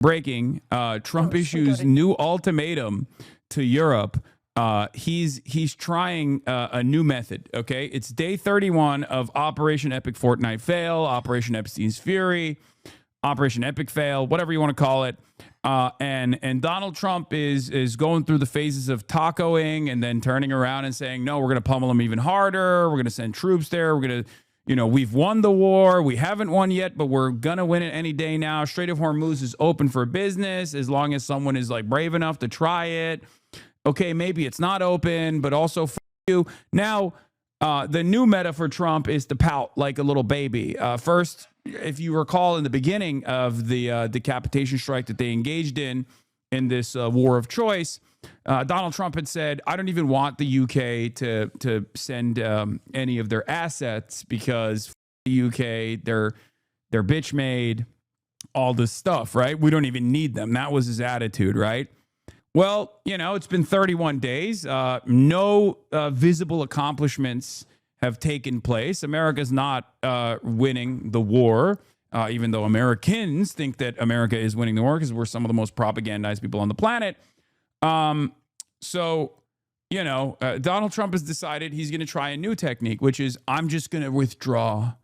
breaking. Trump issues new ultimatum to Europe. He's trying a new method. Okay, it's day 31 of Operation Epic Fortnite Fail, Operation Epstein's Fury, Operation Epic Fail, whatever you want to call it. And Donald Trump is going through the phases of tacoing and then turning around and saying, no, we're going to pummel them even harder. We're going to send troops there. We're going to, we've won the war. We haven't won yet, but we're going to win it any day now. Strait of Hormuz is open for business as long as someone is like brave enough to try it. Okay, maybe it's not open, but also for you. Now, the new meta for Trump is to pout like a little baby. First, if you recall in the beginning of the decapitation strike that they engaged in this war of choice, Donald Trump had said, I don't even want the UK to send any of their assets because the UK, they're bitch made, all this stuff, right? We don't even need them. That was his attitude, right? Well, it's been 31 days. No visible accomplishments have taken place. America's not winning the war, even though Americans think that America is winning the war because we're some of the most propagandized people on the planet. Donald Trump has decided he's going to try a new technique, which is I'm just going to withdraw.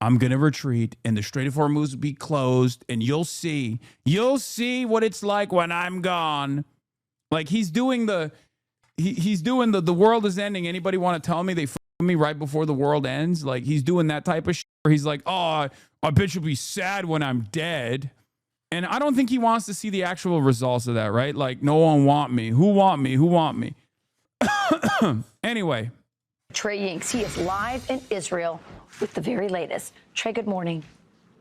I'm going to retreat and the Strait of Hormuz will be closed and you'll see what it's like when I'm gone. Like he's doing the world is ending. Anybody want to tell me they f me right before the world ends? Like he's doing that type of shit where he's like, oh, I bet you'll be sad when I'm dead. And I don't think he wants to see the actual results of that, right? Like no one want me. Who want me? Who want me? Anyway. Trey Yinks, he is live in Israel with the very latest. Trey, good morning.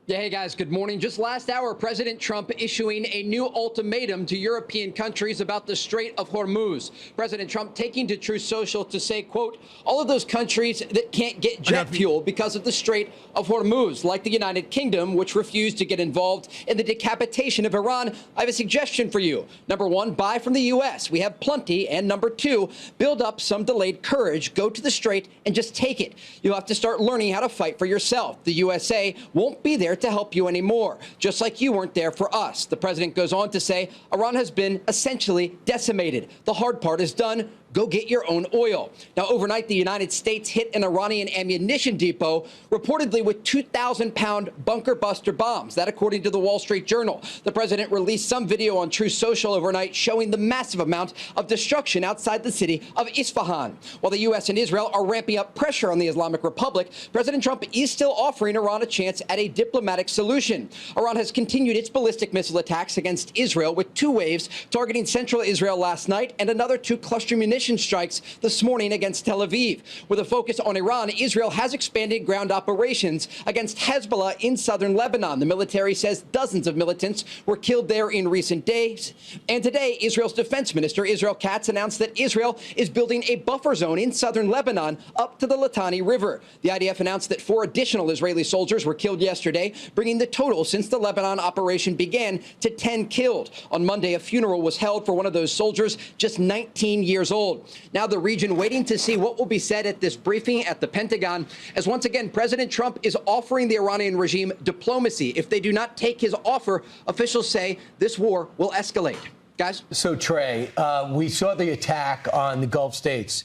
Yeah, hey guys, good morning. Just last hour, President Trump issuing a new ultimatum to European countries about the Strait of Hormuz. President Trump taking to Truth Social to say, quote, all of those countries that can't get jet fuel because of the Strait of Hormuz, like the United Kingdom, which refused to get involved in the decapitation of Iran. I have a suggestion for you. Number one, buy from the U.S. We have plenty. And number two, build up some delayed courage. Go to the Strait and just take it. You'll have to start learning how to fight for yourself. The USA won't be there to help you anymore, just like you weren't there for us. The president goes on to say Iran has been essentially decimated. The hard part is done. Go get your own oil. Now, overnight, the United States hit an Iranian ammunition depot, reportedly with 2,000-pound bunker buster bombs. That, according to the Wall Street Journal. The president released some video on Truth Social overnight showing the massive amount of destruction outside the city of Isfahan. While the U.S. and Israel are ramping up pressure on the Islamic Republic, President Trump is still offering Iran a chance at a diplomatic solution. Iran has continued its ballistic missile attacks against Israel with 2 waves targeting central Israel last night and another 2 cluster munitions strikes this morning against Tel Aviv. With a focus on Iran, Israel has expanded ground operations against Hezbollah in southern Lebanon. The military says dozens of militants were killed there in recent days. And today, Israel's defense minister, Israel Katz, announced that Israel is building a buffer zone in southern Lebanon up to the Litani River. The IDF announced that 4 additional Israeli soldiers were killed yesterday, bringing the total since the Lebanon operation began to 10 killed. On Monday, a funeral was held for one of those soldiers, just 19 years old. Now the region waiting to see what will be said at this briefing at the Pentagon, as once again, President Trump is offering the Iranian regime diplomacy. If they do not take his offer, officials say this war will escalate. Guys? So, Trey, we saw the attack on the Gulf states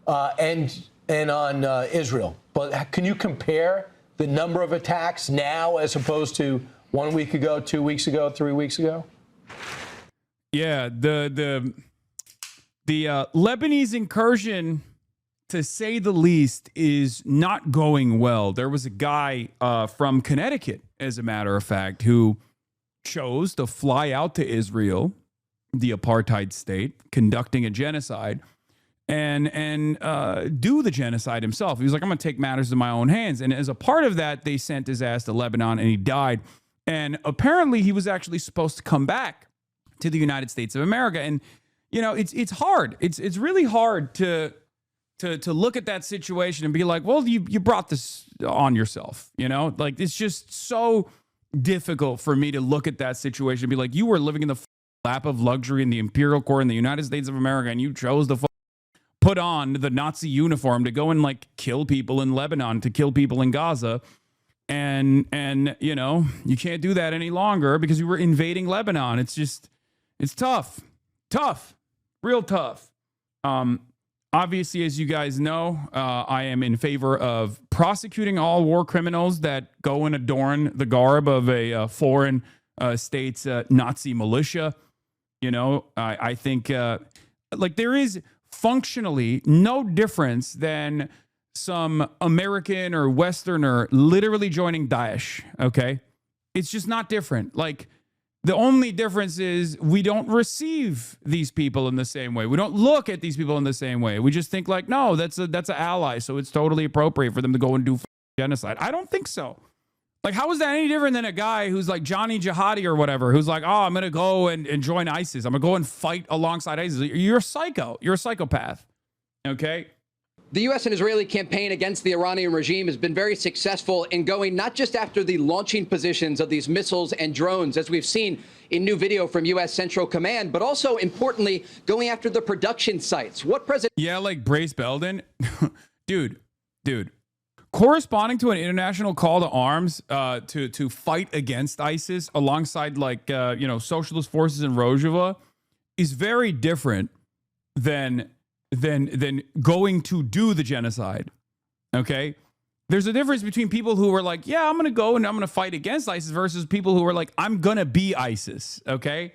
and on Israel. But can you compare the number of attacks now as opposed to 1 week ago, 2 weeks ago, 3 weeks ago? Yeah, the Lebanese incursion, to say the least, is not going well. There was a guy from Connecticut, as a matter of fact, who chose to fly out to Israel, the apartheid state, conducting a genocide, and do the genocide himself. He was like, I'm going to take matters in my own hands. And as a part of that, they sent his ass to Lebanon, and he died. And apparently, he was actually supposed to come back to the United States of America. And it's hard. It's really hard to look at that situation and be like, well, you brought this on yourself. Like it's just so difficult for me to look at that situation and be like, you were living in the lap of luxury in the imperial court in the United States of America, and you chose to put on the Nazi uniform to go and like kill people in Lebanon, to kill people in Gaza. and you know, you can't do that any longer because we were invading Lebanon. It's tough, real tough. Obviously, as you guys know, I am in favor of prosecuting all war criminals that go and adorn the garb of a foreign state's Nazi militia. You know, I think like there is functionally no difference than some American or Westerner literally joining Daesh. Okay. It's just not different. Like, the only difference is we don't receive these people in the same way. We don't look at these people in the same way. We just think like, no, that's an ally, so it's totally appropriate for them to go and do genocide. I don't think so. Like, how is that any different than a guy who's like Johnny Jihadi or whatever, who's like, oh, I'm going to go and join ISIS. I'm going to go and fight alongside ISIS. You're a psycho. You're a psychopath. Okay? The U.S. and Israeli campaign against the Iranian regime has been very successful in going not just after the launching positions of these missiles and drones, as we've seen in new video from U.S. Central Command, but also, importantly, going after the production sites. What President... Yeah, like Brace Belden. Dude. Corresponding to an international call to arms to fight against ISIS alongside, like, socialist forces in Rojava is very different than going to do the genocide. Okay? There's a difference between people who are like, yeah, I'm going to go and I'm going to fight against ISIS versus people who are like, I'm going to be ISIS. Okay?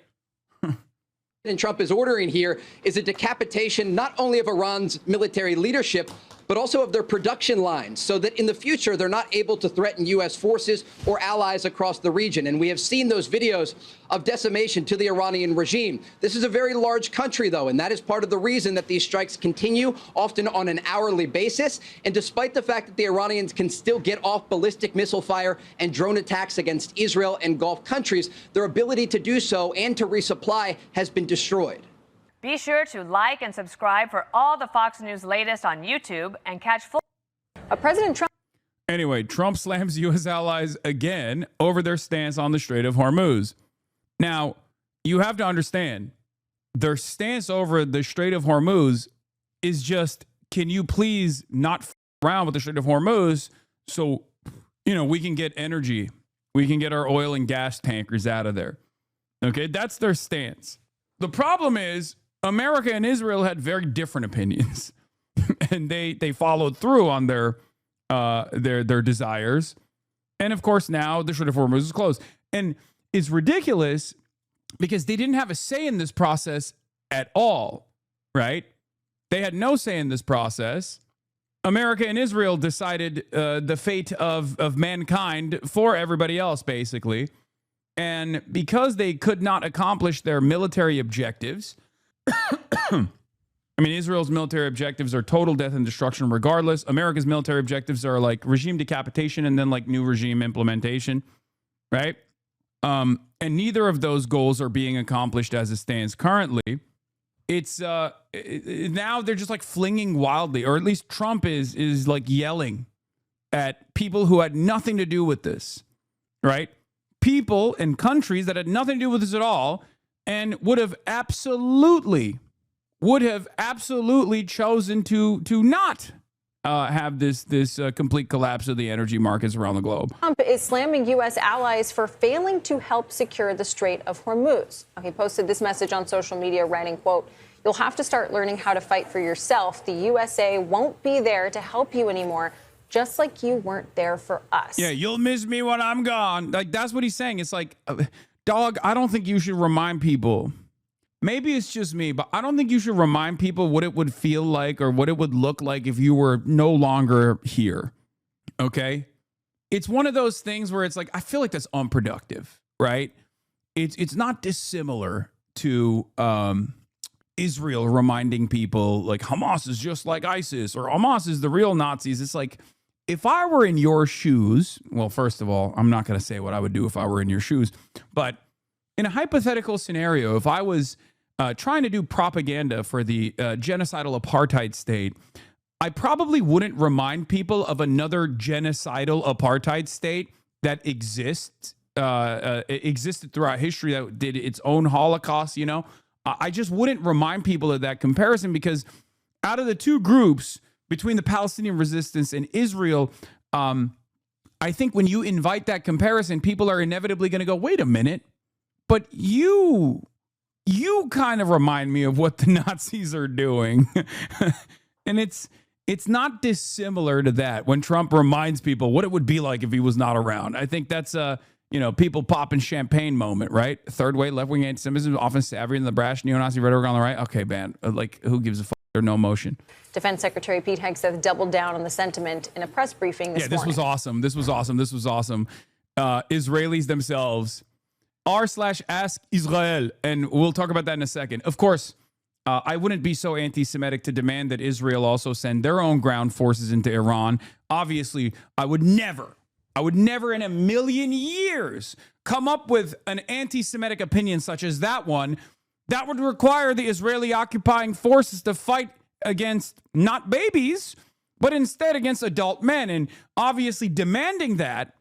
President Trump is ordering here is a decapitation not only of Iran's military leadership, but also of their production lines, so that in the future they're not able to threaten U.S. forces or allies across the region. And we have seen those videos of decimation to the Iranian regime. This is a very large country, though, and that is part of the reason that these strikes continue, often on an hourly basis. And despite the fact that the Iranians can still get off ballistic missile fire and drone attacks against Israel and Gulf countries, their ability to do so and to resupply has been destroyed. Be sure to like and subscribe for all the Fox News latest on YouTube and catch full. President Trump. Anyway, Trump slams U.S. allies again over their stance on the Strait of Hormuz. Now, you have to understand, their stance over the Strait of Hormuz is just, can you please not around with the Strait of Hormuz so, we can get energy. We can get our oil and gas tankers out of there. Okay, that's their stance. The problem is, America and Israel had very different opinions, and they followed through on their desires. And of course, now the Strait of Hormuz is closed. And it's ridiculous because they didn't have a say in this process at all, right? They had no say in this process. America and Israel decided the fate of mankind for everybody else, basically. And because they could not accomplish their military objectives, I mean, Israel's military objectives are total death and destruction regardless. America's military objectives are like regime decapitation and then like new regime implementation, right? And neither of those goals are being accomplished as it stands currently. It's now they're just like flinging wildly, or at least Trump is like yelling at people who had nothing to do with this, right? People and countries that had nothing to do with this at all and would have absolutely chosen to not have this complete collapse of the energy markets around the globe. Trump is slamming U.S. allies for failing to help secure the Strait of Hormuz. He posted this message on social media, writing, quote, "You'll have to start learning how to fight for yourself. The USA won't be there to help you anymore, just like you weren't there for us." Yeah, you'll miss me when I'm gone. Like, that's what he's saying. It's like, dog, I don't think you should remind people. Maybe it's just me, but I don't think you should remind people what it would feel like or what it would look like if you were no longer here. Okay? It's one of those things where it's like, I feel like that's unproductive, right? It's not dissimilar to Israel reminding people like Hamas is just like ISIS or Hamas is the real Nazis. It's like, if I were in your shoes, well, first of all, I'm not going to say what I would do if I were in your shoes, but in a hypothetical scenario, if I was trying to do propaganda for the genocidal apartheid state, I probably wouldn't remind people of another genocidal apartheid state that existed throughout history that did its own Holocaust. I just wouldn't remind people of that comparison because out of the two groups, between the Palestinian resistance and Israel, I think when you invite that comparison, people are inevitably going to go, wait a minute, but you kind of remind me of what the Nazis are doing. And it's not dissimilar to that when Trump reminds people what it would be like if he was not around. I think that's a, people popping champagne moment, right? Third way, left wing anti-Semitism, often savvier than the brash neo-Nazi rhetoric on the right. Okay, man, like who gives a fuck? There's no emotion. Defense Secretary Pete Hegseth doubled down on the sentiment in a press briefing this morning. This was awesome. This was awesome. Israelis themselves r/ask Israel, and we'll talk about that in a second. Of course, I wouldn't be so anti-Semitic to demand that Israel also send their own ground forces into Iran. Obviously, I would never in a million years come up with an anti-Semitic opinion such as that one. That would require the Israeli occupying forces to fight against not babies, but instead against adult men. And obviously demanding that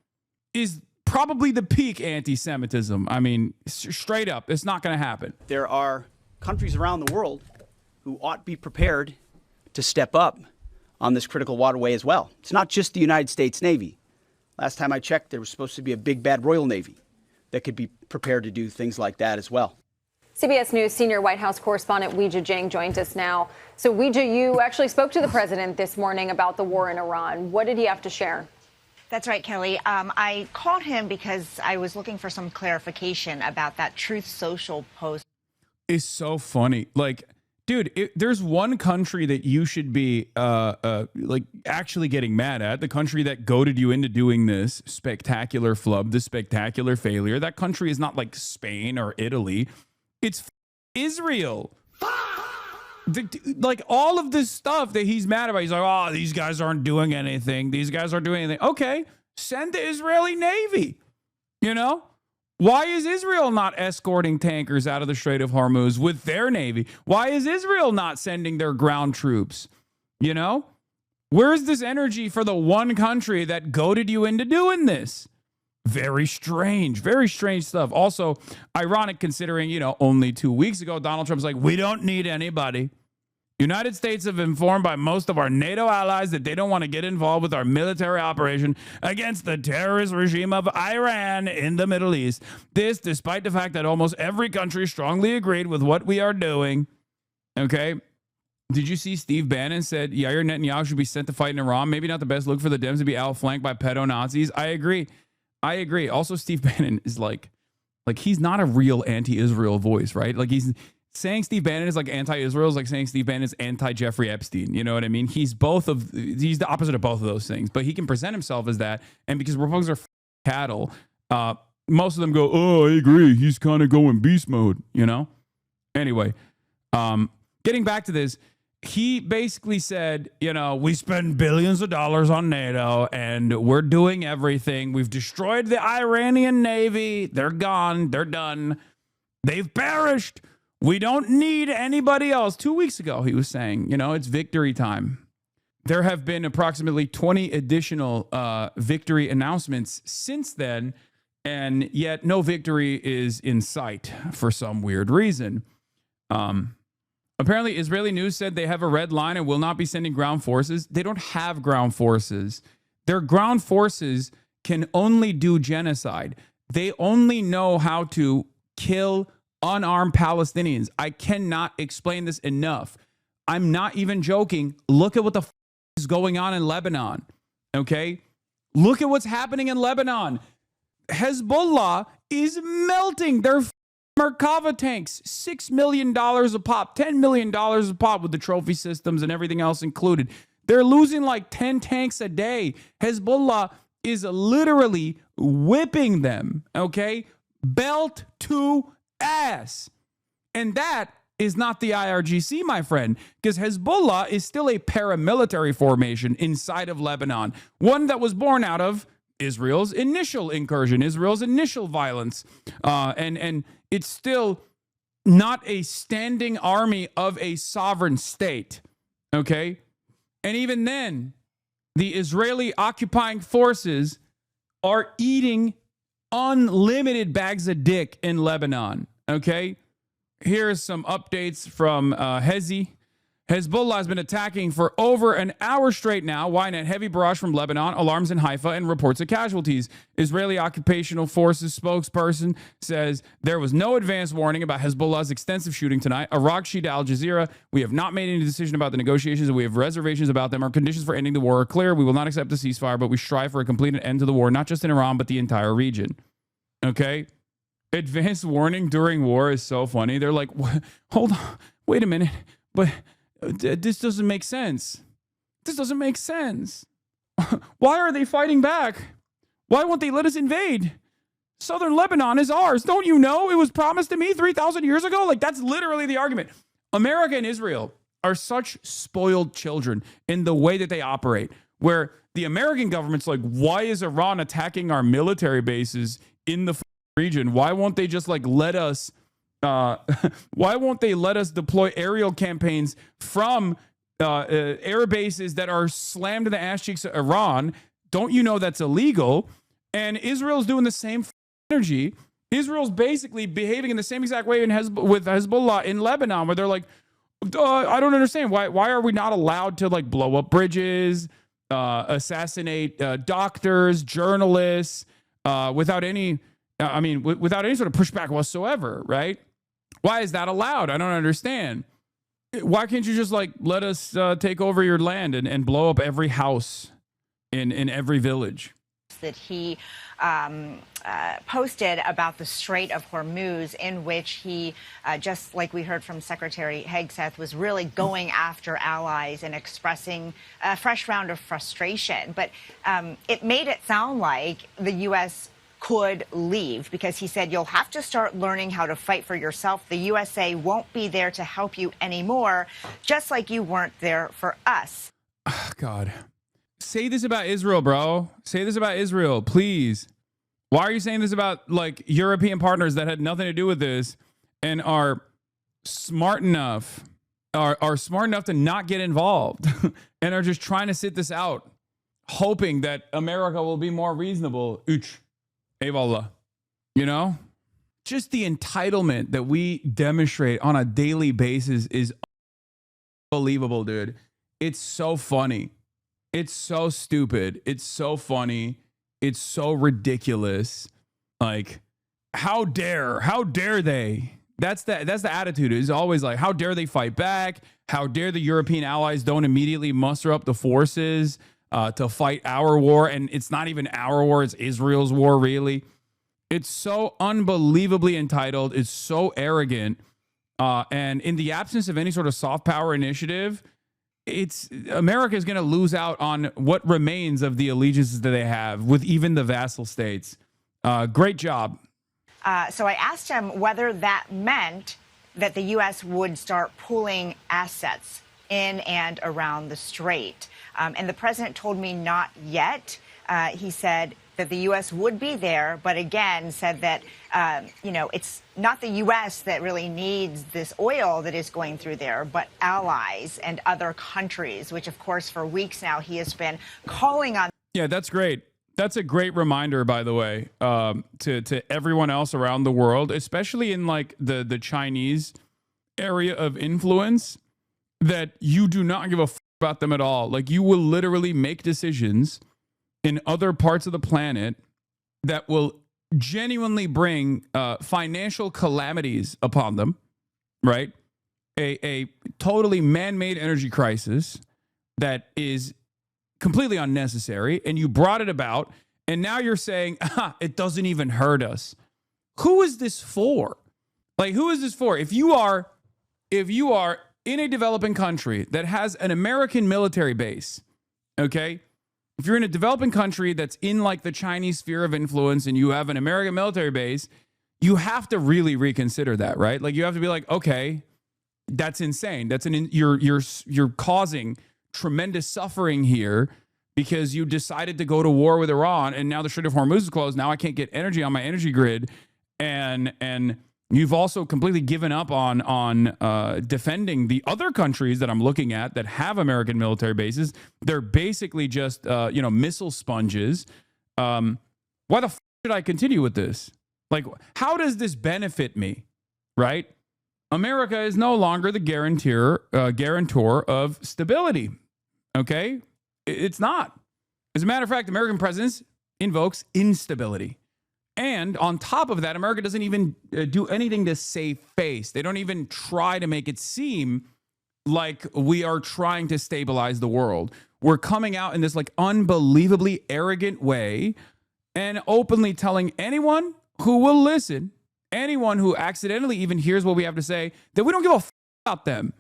is probably the peak anti-Semitism. I mean, straight up, it's not going to happen. There are countries around the world who ought to be prepared to step up on this critical waterway as well. It's not just the United States Navy. Last time I checked, there was supposed to be a big bad Royal Navy that could be prepared to do things like that as well. CBS News senior White House correspondent Weijia Jiang joins us now. So Weijia, you actually spoke to the president this morning about the war in Iran. What did he have to share? That's right, Kelly. I called him because I was looking for some clarification about that Truth Social post. It's so funny. Like, dude, there's one country that you should be like actually getting mad at. The country that goaded you into doing this spectacular flub, this spectacular failure. That country is not like Spain or Italy. It's Israel. Like all of this stuff that he's mad about. He's like, oh, these guys aren't doing anything. These guys aren't doing anything. Okay, send the Israeli Navy. Why is Israel not escorting tankers out of the Strait of Hormuz with their Navy? Why is Israel not sending their ground troops? Where's this energy for the one country that goaded you into doing this? Very strange stuff. Also, ironic considering, only 2 weeks ago, Donald Trump's like, we don't need anybody. United States have informed by most of our NATO allies that they don't want to get involved with our military operation against the terrorist regime of Iran in the Middle East. This, despite the fact that almost every country strongly agreed with what we are doing. Okay. Did you see Steve Bannon said Yair Netanyahu should be sent to fight in Iran? Maybe not the best look for the Dems to be outflanked by pedo-Nazis. I agree. Also, Steve Bannon is like he's not a real anti-Israel voice, right? Like he's saying Steve Bannon is like anti-Israel is like saying Steve Bannon is anti-Jeffrey Epstein. You know what I mean? He's the opposite of both of those things, but he can present himself as that. And because Republicans are cattle, most of them go, oh, I agree. He's kind of going beast mode, Anyway, getting back to this, he basically said, we spend billions of dollars on NATO and we're doing everything. We've destroyed the Iranian Navy. They're gone. They're done. They've perished. We don't need anybody else. 2 weeks ago, he was saying, it's victory time. There have been approximately 20 additional victory announcements since then, and yet no victory is in sight for some weird reason. Apparently, Israeli news said they have a red line and will not be sending ground forces. They don't have ground forces. Their ground forces can only do genocide. They only know how to kill unarmed Palestinians. I cannot explain this enough. I'm not even joking. Look at what the is going on in Lebanon. Okay? Look at what's happening in Lebanon. Hezbollah is melting their Merkava tanks, $6 million a pop, $10 million a pop with the trophy systems and everything else included. They're losing like 10 tanks a day. Hezbollah is literally whipping them, okay? Belt to ass. And that is not the IRGC, my friend, because Hezbollah is still a paramilitary formation inside of Lebanon, one that was born out of Israel's initial incursion, Israel's initial violence, and it's still not a standing army of a sovereign state, okay? And even then, the Israeli occupying forces are eating unlimited bags of dick in Lebanon, okay? Here's some updates from Hezi. Hezbollah has been attacking for over an hour straight now. Ynet heavy barrage from Lebanon, alarms in Haifa, and reports of casualties. Israeli Occupational Forces spokesperson says there was no advance warning about Hezbollah's extensive shooting tonight. Iraq Shida Al Jazeera, we have not made any decision about the negotiations, and we have reservations about them. Our conditions for ending the war are clear. We will not accept a ceasefire, but we strive for a complete end to the war, not just in Iran, but the entire region. Okay? Advance warning during war is so funny. They're like, hold on, wait a minute, but this doesn't make sense. This doesn't make sense. Why are they fighting back? Why won't they let us invade? Southern Lebanon is ours. Don't you know? It was promised to me 3,000 years ago. Like, that's literally the argument. America and Israel are such spoiled children in the way that they operate, where the American government's like, why is Iran attacking our military bases in the region? Why won't they just like let us why won't they let us deploy aerial campaigns from air bases that are slammed in the ass cheeks of Iran? Don't you know that's illegal? And Israel's doing the same energy. Israel's basically behaving in the same exact way with Hezbollah in Lebanon, where they're like, I don't understand. Why are we not allowed to like blow up bridges, assassinate doctors, journalists, without any without any sort of pushback whatsoever, right? Why is that allowed? I don't understand. Why can't you just like let us take over your land and blow up every house in every village? That he posted about the Strait of Hormuz, in which he, just like we heard from Secretary Hegseth, was really going after allies and expressing a fresh round of frustration. But it made it sound like the U.S. could leave, because he said, you'll have to start learning how to fight for yourself. The USA won't be there to help you anymore, just like you weren't there for us. God. Say this about Israel, bro. Say this about Israel, please. Why are you saying this about like European partners that had nothing to do with this and are smart enough to not get involved and are just trying to sit this out, hoping that America will be more reasonable? Eyvallah. You know, just the entitlement that we demonstrate on a daily basis is unbelievable, dude. It's so funny. It's so stupid. It's so funny. It's so ridiculous. Like, how dare they? That's the attitude. It's always like, how dare they fight back? How dare the European allies don't immediately muster up the forces to fight our war? And it's not even our war, it's Israel's war, really. It's so unbelievably entitled. It's so arrogant. And in the absence of any sort of soft power initiative, America is going to lose out on what remains of the allegiances that they have with even the vassal states. Great job. So I asked him whether that meant that the U.S. would start pooling assets in and around the strait. And the president told me not yet. He said that the U.S. would be there, but again said that, it's not the U.S. that really needs this oil that is going through there, but allies and other countries, which, of course, for weeks now he has been calling on. Yeah, that's great. That's a great reminder, by the way, to everyone else around the world, especially in like the Chinese area of influence, that you do not give a f about them at all. Like, you will literally make decisions in other parts of the planet that will genuinely bring financial calamities upon them, right? A totally man-made energy crisis that is completely unnecessary, and you brought it about, and now you're saying, it doesn't even hurt us. Who is this for? Like, who is this for? If you are in a developing country that has an American military base, okay? If you're in a developing country that's in like the Chinese sphere of influence and you have an American military base, you have to really reconsider that, right? Like, you have to be like, okay, that's insane. You're causing tremendous suffering here because you decided to go to war with Iran, and now the Strait of Hormuz is closed. Now I can't get energy on my energy grid, and you've also completely given up on defending the other countries that I'm looking at that have American military bases. They're basically just missile sponges. Why the f should I continue with this? Like, how does this benefit me, right? America is no longer the guarantor of stability. Okay? It's not. As a matter of fact, American presidents invokes instability. And on top of that, America doesn't even do anything to save face. They don't even try to make it seem like we are trying to stabilize the world. We're coming out in this like unbelievably arrogant way and openly telling anyone who will listen, anyone who accidentally even hears what we have to say, that we don't give a f about them.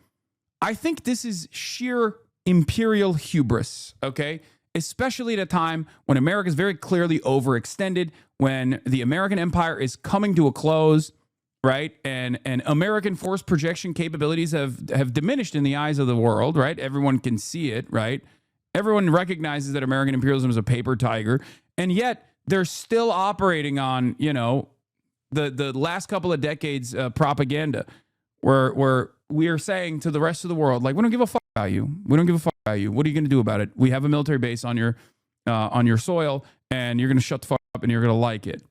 I think this is sheer imperial hubris, okay? Especially at a time when America is very clearly overextended, when the American empire is coming to a close, right? And American force projection capabilities have diminished in the eyes of the world, right? Everyone can see it, right? Everyone recognizes that American imperialism is a paper tiger, and yet they're still operating on, you know, the last couple of decades propaganda, where we are saying to the rest of the world, like, we don't give a fuck about you. We don't give a fuck about you. What are you going to do about it? We have a military base on your soil, and you're going to shut the fuck up, and you're going to like it.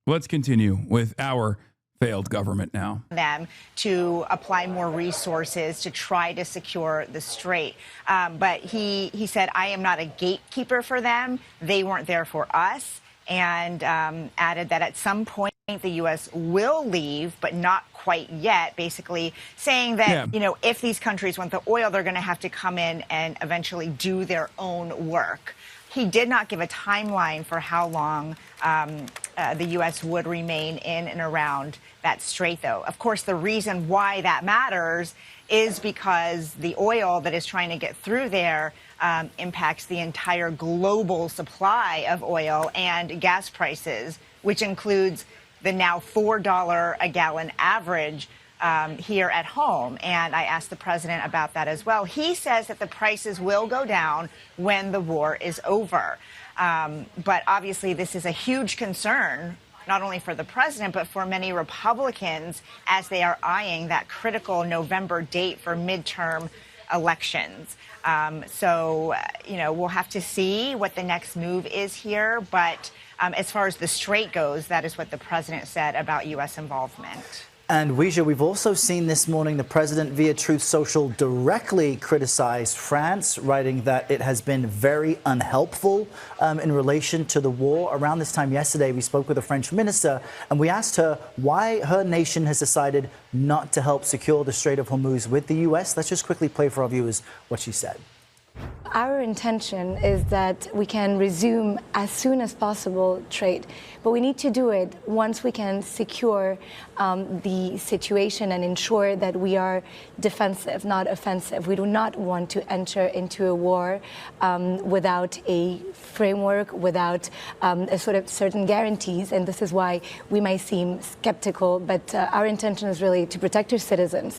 Let's continue with our failed government now. Them to apply more resources to try to secure the strait. But he said, I am not a gatekeeper for them. They weren't there for us. And added that at some point the U.S. will leave, but not quite yet, basically saying that, you know, if these countries want the oil, they're going to have to come in and eventually do their own work. He did not give a timeline for how long the U.S. would remain in and around that strait, though. Of course, the reason why that matters is because the oil that is trying to get through there impacts the entire global supply of oil and gas prices, which includes the now $4 a gallon average here at home. And I asked the president about that as well. He says that the prices will go down when the war is over. But obviously, this is a huge concern, not only for the president, but for many Republicans as they are eyeing that critical November date for midterm elections. So, you know, we'll have to see what the next move is here. But as far as the strait goes, that is what the president said about U.S. involvement. And Weijia, we've also seen this morning the president via Truth Social directly criticize France, writing that it has been very unhelpful in relation to the war. Around this time yesterday, we spoke with a French minister and we asked her why her nation has decided not to help secure the Strait of Hormuz with the U.S. Let's just quickly play for our viewers what she said. Our intention is that we can resume as soon as possible trade, but we need to do it once we can secure the situation and ensure that we are defensive, not offensive. We do not want to enter into a war without a framework, without a sort of certain guarantees, and this is why we might seem skeptical, but our intention is really to protect our citizens.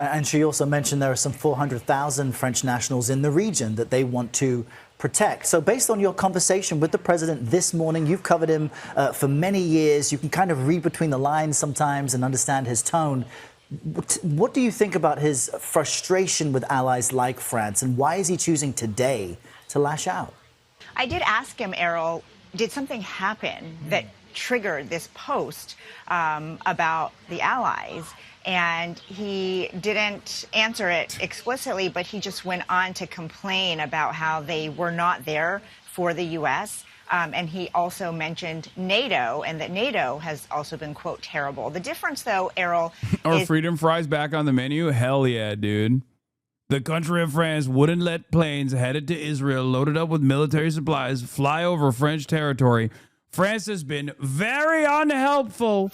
And she also mentioned there are some 400,000 French nationals in the region that they want to protect. So based on your conversation with the president this morning, you've covered him for many years. You can kind of read between the lines sometimes and understand his tone. What do you think about his frustration with allies like France, and why is he choosing today to lash out? I did ask him, Errol, did something happen that triggered this post about the allies? And he didn't answer it explicitly, but he just went on to complain about how they were not there for the U.S. And he also mentioned NATO, and that NATO has also been, quote, terrible. The difference, though, Errol, Are freedom fries back on the menu? Hell yeah, dude. The country of France wouldn't let planes headed to Israel, loaded up with military supplies, fly over French territory. France has been very unhelpful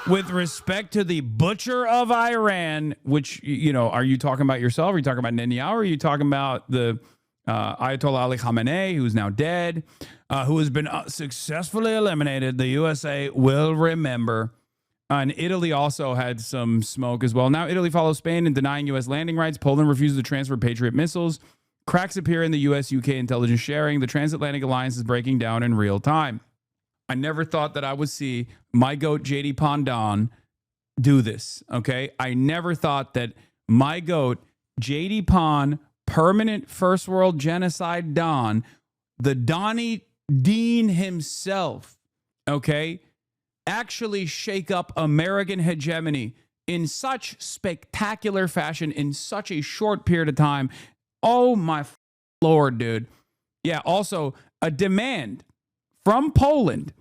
with respect to the butcher of Iran, which, you know, are you talking about yourself? Are you talking about Netanyahu? Or are you talking about the Ayatollah Ali Khamenei, who's now dead, who has been successfully eliminated? The USA will remember. And Italy also had some smoke as well. Now Italy follows Spain in denying U.S. landing rights. Poland refuses to transfer Patriot missiles. Cracks appear in the U.S.-UK intelligence sharing. The transatlantic alliance is breaking down in real time. I never thought that I would see my goat, JD Pondon, do this, okay? I never thought that my goat, JD Pond, permanent first world genocide Don, the Donnie Dean himself, okay, actually shake up American hegemony in such spectacular fashion in such a short period of time. Oh my Lord, dude. Yeah, also a demand from Poland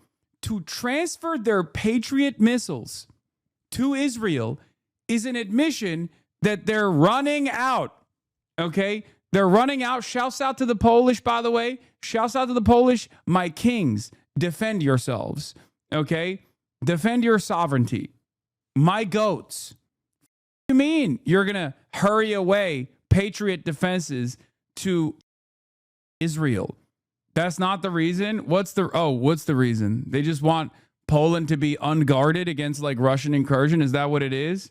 to transfer their Patriot missiles to Israel is an admission that they're running out. Okay? They're running out. Shouts out to the Polish, by the way. Shouts out to the Polish. My kings, defend yourselves. Okay? Defend your sovereignty. My goats. What do you mean you're going to hurry away Patriot defenses to Israel? That's not the reason. What's the reason? They just want Poland to be unguarded against like Russian incursion. Is that what it is?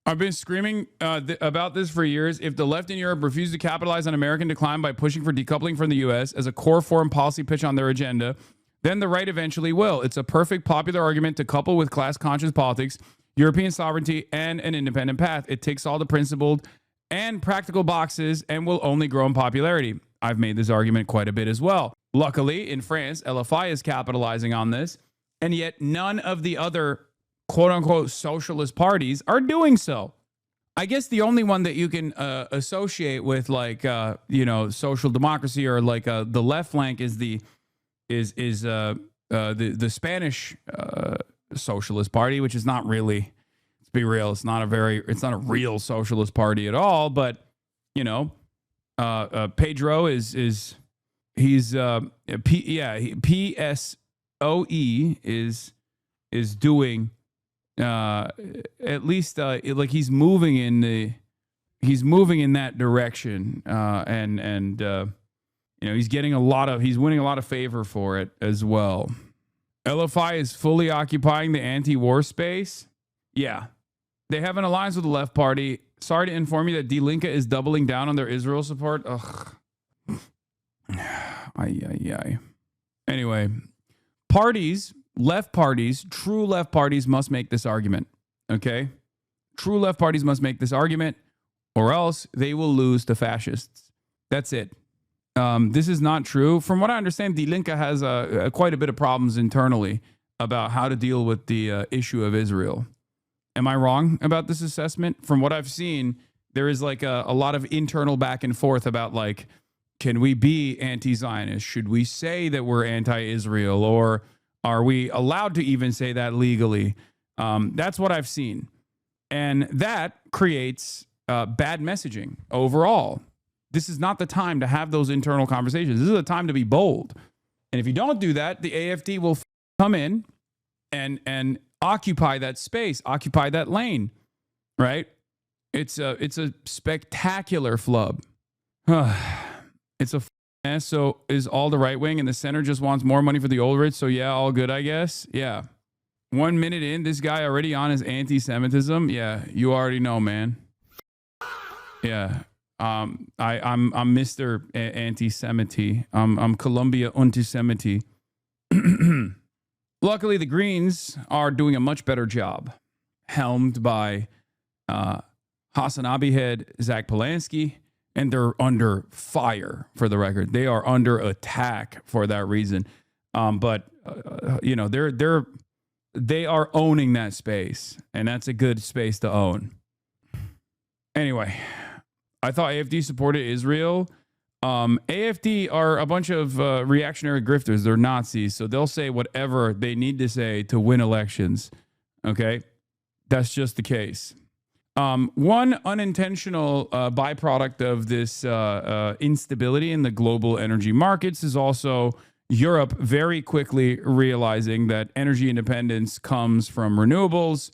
I've been screaming about this for years. If the left in Europe refuse to capitalize on American decline by pushing for decoupling from the U.S. as a core foreign policy pitch on their agenda, then the right eventually will. It's a perfect popular argument to couple with class-conscious politics, European sovereignty, and an independent path. It ticks all the principled and practical boxes and will only grow in popularity. I've made this argument quite a bit as well. Luckily, in France, LFI is capitalizing on this, and yet none of the other quote-unquote socialist parties are doing so. I guess the only one that you can associate with like social democracy or like the left flank is the Spanish Socialist Party, which is not really, let's be real, it's not a real socialist party at all. But Pedro is PSOE is doing at least like he's moving in that direction, and he's winning a lot of favor for it as well. LFI is fully occupying the anti-war space. Yeah, they have an alliance with the left party. Sorry to inform you that Die Linke is doubling down on their Israel support. Ugh. Anyway, left parties, true left parties must make this argument, okay? True left parties must make this argument, or else they will lose to fascists. That's it. This is not true. From what I understand, Die Linke has quite a bit of problems internally about how to deal with the issue of Israel. Am I wrong about this assessment? From what I've seen, there is like a lot of internal back and forth about like, can we be anti-Zionist? Should we say that we're anti-Israel? Or are we allowed to even say that legally? That's what I've seen. And that creates bad messaging overall. This is not the time to have those internal conversations. This is the time to be bold. And if you don't do that, the AFD will come in and occupy that space, occupy that lane, right? It's a spectacular flub. It's a mess. So is all the right wing, and the center just wants more money for the old rich. So yeah, all good, I guess. Yeah. 1 minute in, this guy already on his anti-Semitism. Yeah, you already know, man. Yeah. I'm Mr. Anti-Semite. I'm Columbia Anti-Semite. Luckily, the Greens are doing a much better job, helmed by Hasan Abihed, Zach Polanski, and they're under fire, for the record. They are under attack for that reason. But they are owning that space, and that's a good space to own. Anyway, I thought AFD supported Israel. AFD are a bunch of reactionary grifters. They're Nazis, so they'll say whatever they need to say to win elections. Okay? That's just the case. One unintentional byproduct of this instability in the global energy markets is also Europe very quickly realizing that energy independence comes from renewables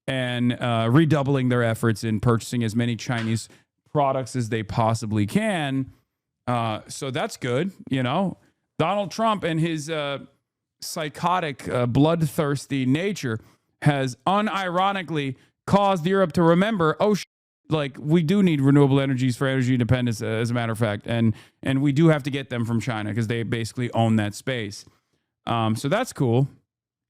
and redoubling their efforts in purchasing as many Chinese products as they possibly can. So that's good. Donald Trump and his psychotic, bloodthirsty nature has unironically caused Europe to remember, we do need renewable energies for energy independence, as a matter of fact. And we do have to get them from China because they basically own that space. So that's cool.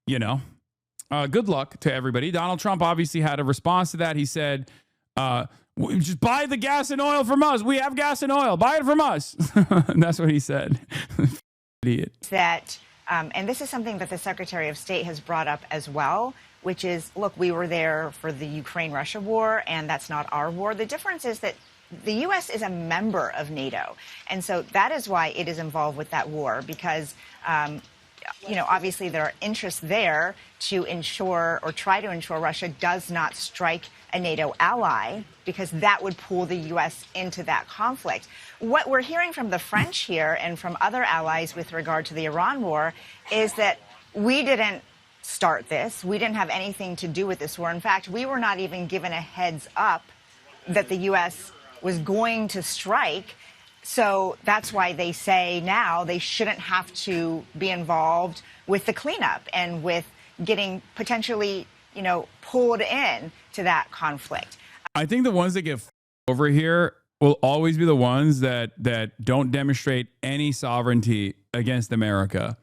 Good luck to everybody. Donald Trump obviously had a response to that. He said, just buy the gas and oil from us. We have gas and oil. Buy it from us. And that's what he said. Idiot. That, and this is something that the Secretary of State has brought up as well. which is, look, we were there for the Ukraine-Russia war, and that's not our war. The difference is that the U.S. is a member of NATO, and so that is why it is involved with that war, because obviously there are interests there to ensure or try to ensure Russia does not strike a NATO ally, because that would pull the U.S. into that conflict. What we're hearing from the French here and from other allies with regard to the Iran war is that we didn't start this. We didn't have anything to do with this war. In fact, we were not even given a heads up that the U.S. was going to strike. So that's why they say now they shouldn't have to be involved with the cleanup and with getting potentially, pulled in to that conflict. I think the ones that get over here will always be the ones that don't demonstrate any sovereignty against America.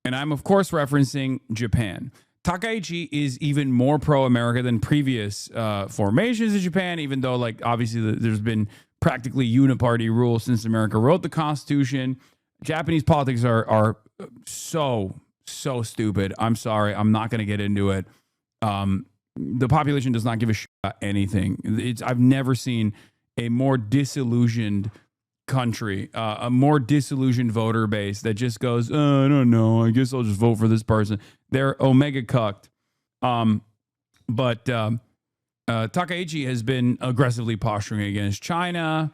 And I'm, of course, referencing Japan. Takaichi is even more pro-America than previous formations in Japan, even though, obviously there's been practically uniparty rule since America wrote the Constitution. Japanese politics are so stupid. I'm sorry. I'm not going to get into it. The population does not give a shit about anything. I've never seen a more disillusioned country, a more disillusioned voter base that just goes, I don't know, I guess I'll just vote for this person. They're omega cucked. But Takaichi has been aggressively posturing against China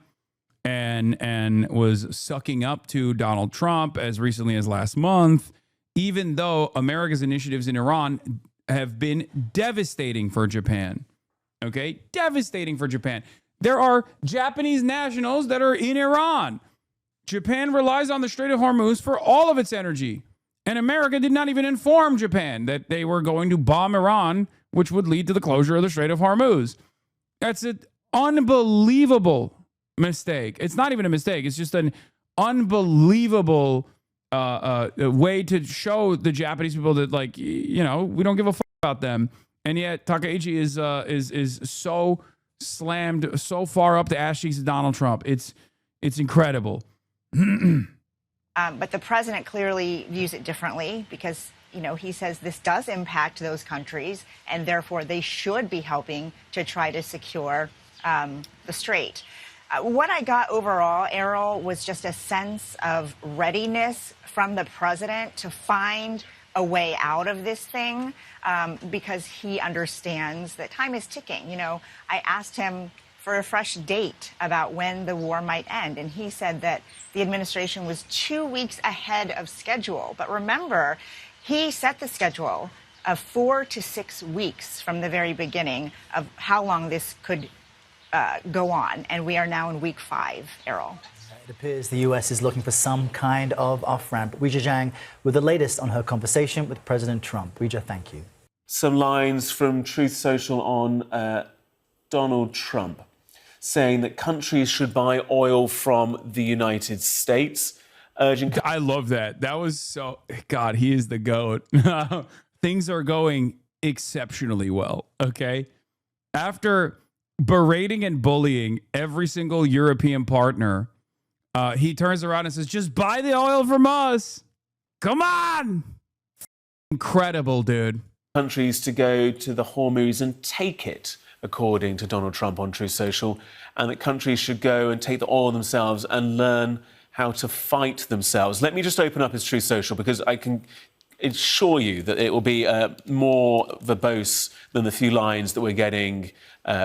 and was sucking up to Donald Trump as recently as last month, even though America's initiatives in Iran have been devastating for Japan. Okay? Devastating for Japan. There are Japanese nationals that are in Iran. Japan relies on the Strait of Hormuz for all of its energy. And America did not even inform Japan that they were going to bomb Iran, which would lead to the closure of the Strait of Hormuz. That's an unbelievable mistake. It's not even a mistake. It's just an unbelievable way to show the Japanese people that, we don't give a fuck about them. And yet Takaichi is so slammed so far up the ass cheeks of Donald Trump. It's incredible. But the president clearly views it differently because, he says this does impact those countries and therefore they should be helping to try to secure the strait. What I got overall, Errol, was just a sense of readiness from the president to find a way out of this thing because he understands that time is ticking. I asked him for a fresh date about when the war might end, and he said that the administration was 2 weeks ahead of schedule. But remember, he set the schedule of 4 to 6 weeks from the very beginning of how long this could go on, and we are now in week 5, Errol. It appears the U.S. is looking for some kind of off-ramp. Weijia Zhang with the latest on her conversation with President Trump. Weijia, thank you. Some lines from Truth Social on Donald Trump saying that countries should buy oil from the United States, urging... I love that. That was so... God, he is the GOAT. Things are going exceptionally well, okay? After berating and bullying every single European partner, he turns around and says, just buy the oil from us. Come on. Incredible, dude. Countries to go to the Hormuz and take it, according to Donald Trump on Truth Social, and that countries should go and take the oil themselves and learn how to fight themselves. Let me just open up his Truth Social because I can assure you that it will be more verbose than the few lines that we're getting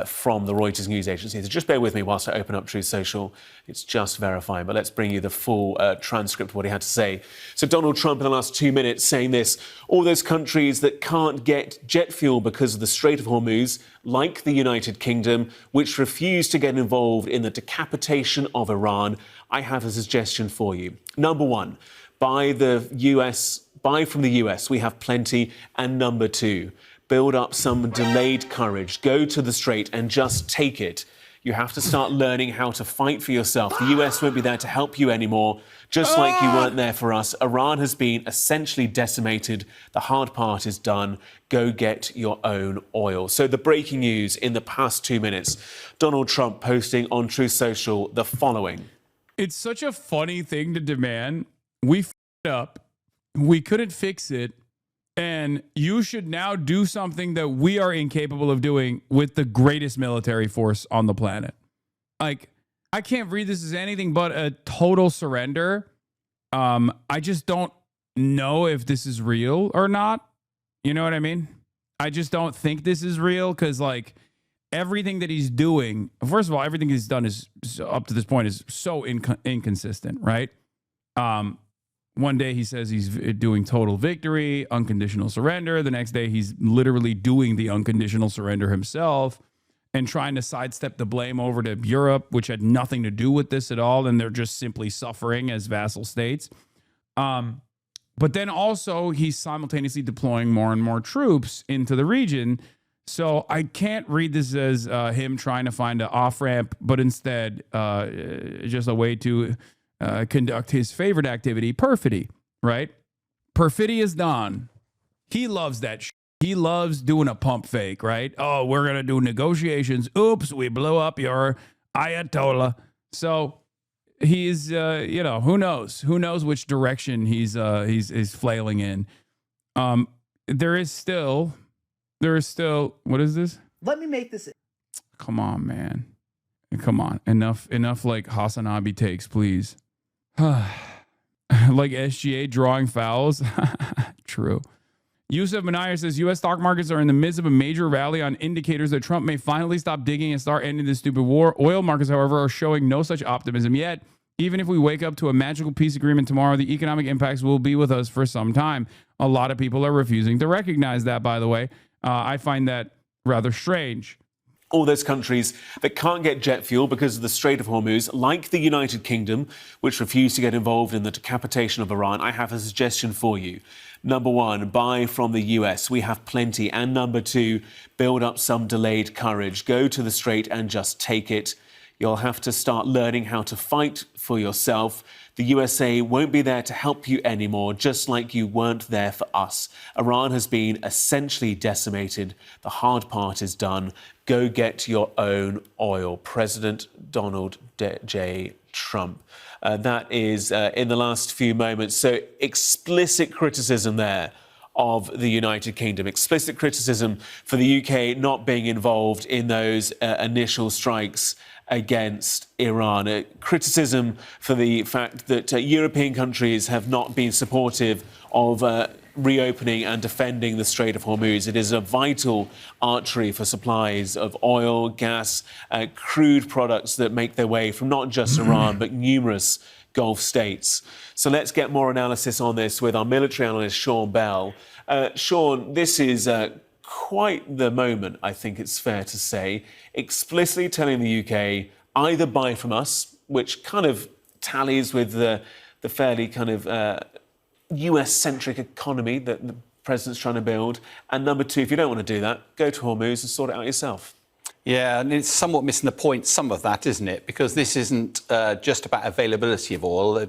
from the Reuters news agency. So just bear with me whilst I open up Truth Social. It's just verifying, but let's bring you the full transcript of what he had to say. So Donald Trump in the last 2 minutes saying this: all those countries that can't get jet fuel because of the Strait of Hormuz, like the United Kingdom, which refuse to get involved in the decapitation of Iran, I have a suggestion for you. Number one, buy from the US, we have plenty. And number two, build up some delayed courage. Go to the strait and just take it. You have to start learning how to fight for yourself. The US won't be there to help you anymore, just like you weren't there for us. Iran has been essentially decimated. The hard part is done. Go get your own oil. So the breaking news in the past 2 minutes, Donald Trump posting on Truth Social the following. It's such a funny thing to demand. We f***ed up. We couldn't fix it. And you should now do something that we are incapable of doing with the greatest military force on the planet. Like, I can't read this as anything but a total surrender. I just don't know if this is real or not. You know what I mean? I just don't think this is real because, like, everything that he's doing, first of all, everything he's done is up to this point is so inconsistent, right? One day he says he's doing total victory, unconditional surrender. The next day he's literally doing the unconditional surrender himself and trying to sidestep the blame over to Europe, which had nothing to do with this at all. And they're just simply suffering as vassal states. But then also he's simultaneously deploying more and more troops into the region. So I can't read this as him trying to find an off-ramp, but instead just a way to conduct his favorite activity, perfidy, right? Perfidy is Don. He loves that shit. He loves doing a pump fake, right? Oh, we're going to do negotiations. Oops, we blew up your Ayatollah. So he's, who knows? Who knows which direction he's flailing in. There is still, what is this? Let me make this. Come on, man. Come on. Enough like Hasan Abi takes, please. Like SGA drawing fouls. True. Yusuf Manayar says U.S. stock markets are in the midst of a major rally on indicators that Trump may finally stop digging and start ending this stupid war. Oil markets, however, are showing no such optimism yet. Even if we wake up to a magical peace agreement tomorrow, the economic impacts will be with us for some time. A lot of people are refusing to recognize that, by the way. I find that rather strange. All those countries that can't get jet fuel because of the Strait of Hormuz, like the United Kingdom, which refused to get involved in the decapitation of Iran, I have a suggestion for you. Number one, buy from the US. We have plenty. And number two, build up some delayed courage. Go to the Strait and just take it. You'll have to start learning how to fight for yourself. The USA won't be there to help you anymore, just like you weren't there for us. Iran has been essentially decimated. The hard part is done. Go get your own oil. President Donald J. Trump. That is in the last few moments. So explicit criticism there of the United Kingdom, explicit criticism for the UK not being involved in those initial strikes against Iran. Criticism for the fact that European countries have not been supportive of reopening and defending the Strait of Hormuz. It is a vital artery for supplies of oil, gas, crude products that make their way from not just Iran, but numerous Gulf states. So let's get more analysis on this with our military analyst, Sean Bell. Sean, this is quite the moment, I think it's fair to say, explicitly telling the UK either buy from us, which kind of tallies with the fairly kind of US-centric economy that the president's trying to build, and number two, if you don't want to do that, go to Hormuz and sort it out yourself. Yeah, and it's somewhat missing the point, some of that, isn't it? Because this isn't just about availability of oil.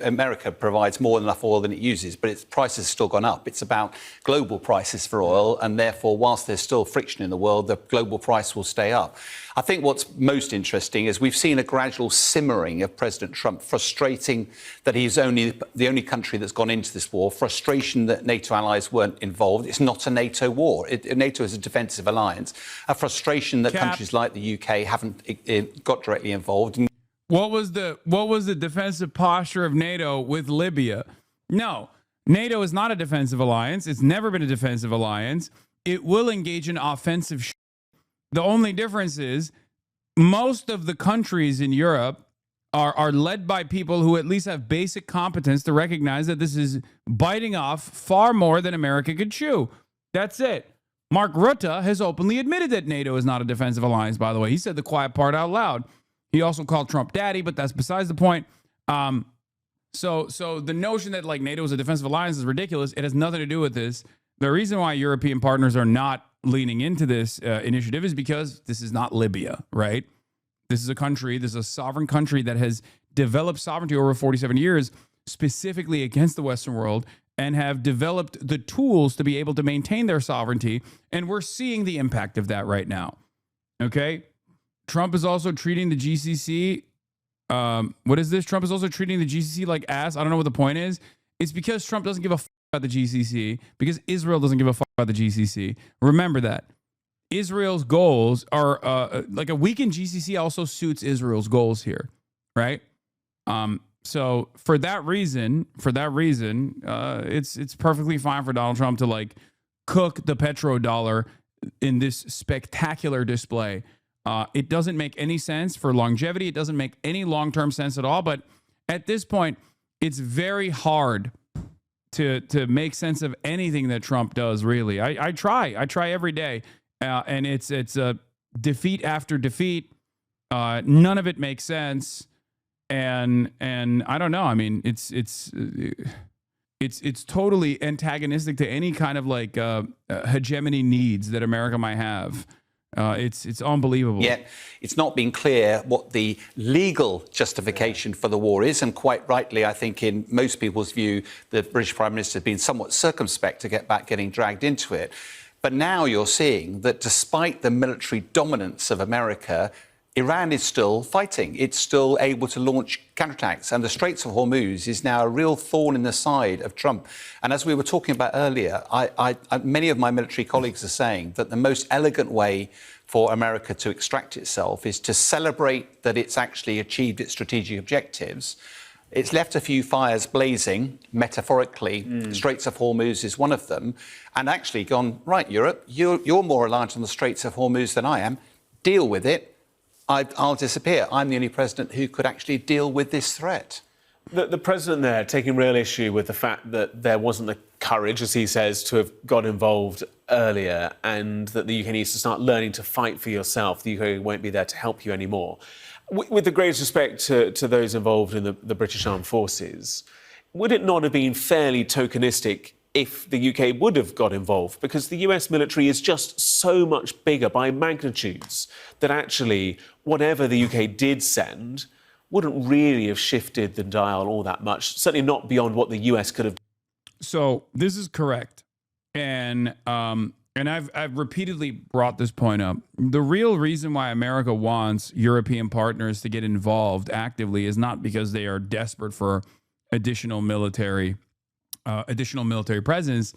America provides more than enough oil than it uses, but its prices have still gone up. It's about global prices for oil, and therefore, whilst there's still friction in the world, the global price will stay up. I think what's most interesting is we've seen a gradual simmering of President Trump, frustrating that he's the only country that's gone into this war, frustration that NATO allies weren't involved. It's not a NATO war. NATO is a defensive alliance. A frustration that countries like the UK haven't got directly involved. What was the defensive posture of NATO with Libya? No, NATO is not a defensive alliance. It's never been a defensive alliance. It will engage in offensive. The only difference is most of the countries in Europe are led by people who at least have basic competence to recognize that this is biting off far more than America could chew. That's it. Mark Rutte has openly admitted that NATO is not a defensive alliance, by the way. He said the quiet part out loud. He also called Trump daddy, but that's besides the point. So the notion that like NATO is a defensive alliance is ridiculous. It has nothing to do with this. The reason why European partners are not leaning into this initiative is because this is not Libya, right? This is a sovereign country that has developed sovereignty over 47 years, specifically against the Western world, and have developed the tools to be able to maintain their sovereignty. And we're seeing the impact of that right now. Okay? Trump is also treating the GCC. What is this? Trump is also treating the GCC like ass. I don't know what the point is. It's because Trump doesn't give a about the GCC because Israel doesn't give a fuck about the GCC. Remember that. Israel's goals are like a weakened GCC also suits Israel's goals here, right? So for that reason, it's perfectly fine for Donald Trump to like cook the petrodollar in this spectacular display. It doesn't make any sense for longevity. It doesn't make any long-term sense at all. But at this point, it's very hard to make sense of anything that Trump does. Really, I try every day. And it's a defeat after defeat. None of it makes sense, and I don't know. I mean, it's totally antagonistic to any kind of like hegemony needs that America might have. It's unbelievable. Yet it's not been clear what the legal justification for the war is, and quite rightly, I think, in most people's view, the British Prime Minister has been somewhat circumspect to getting dragged into it. But now you're seeing that despite the military dominance of America, Iran is still fighting. It's still able to launch counterattacks. And the Straits of Hormuz is now a real thorn in the side of Trump. And as we were talking about earlier, many of my military colleagues are saying that the most elegant way for America to extract itself is to celebrate that it's actually achieved its strategic objectives. It's left a few fires blazing, metaphorically. The Straits of Hormuz is one of them. And actually gone, right, Europe, you're more reliant on the Straits of Hormuz than I am. Deal with it. I'll disappear. I'm the only president who could actually deal with this threat. The president there taking real issue with the fact that there wasn't the courage, as he says, to have got involved earlier, and that the UK needs to start learning to fight for yourself. The UK won't be there to help you anymore. With the greatest respect to those involved in the British Armed Forces, would it not have been fairly tokenistic if the UK would have got involved? Because the US military is just so much bigger by magnitudes that actually whatever the UK did send wouldn't really have shifted the dial all that much, certainly not beyond what the US could have. So this is correct. And I've repeatedly brought this point up. The real reason why America wants European partners to get involved actively is not because they are desperate for additional military presence.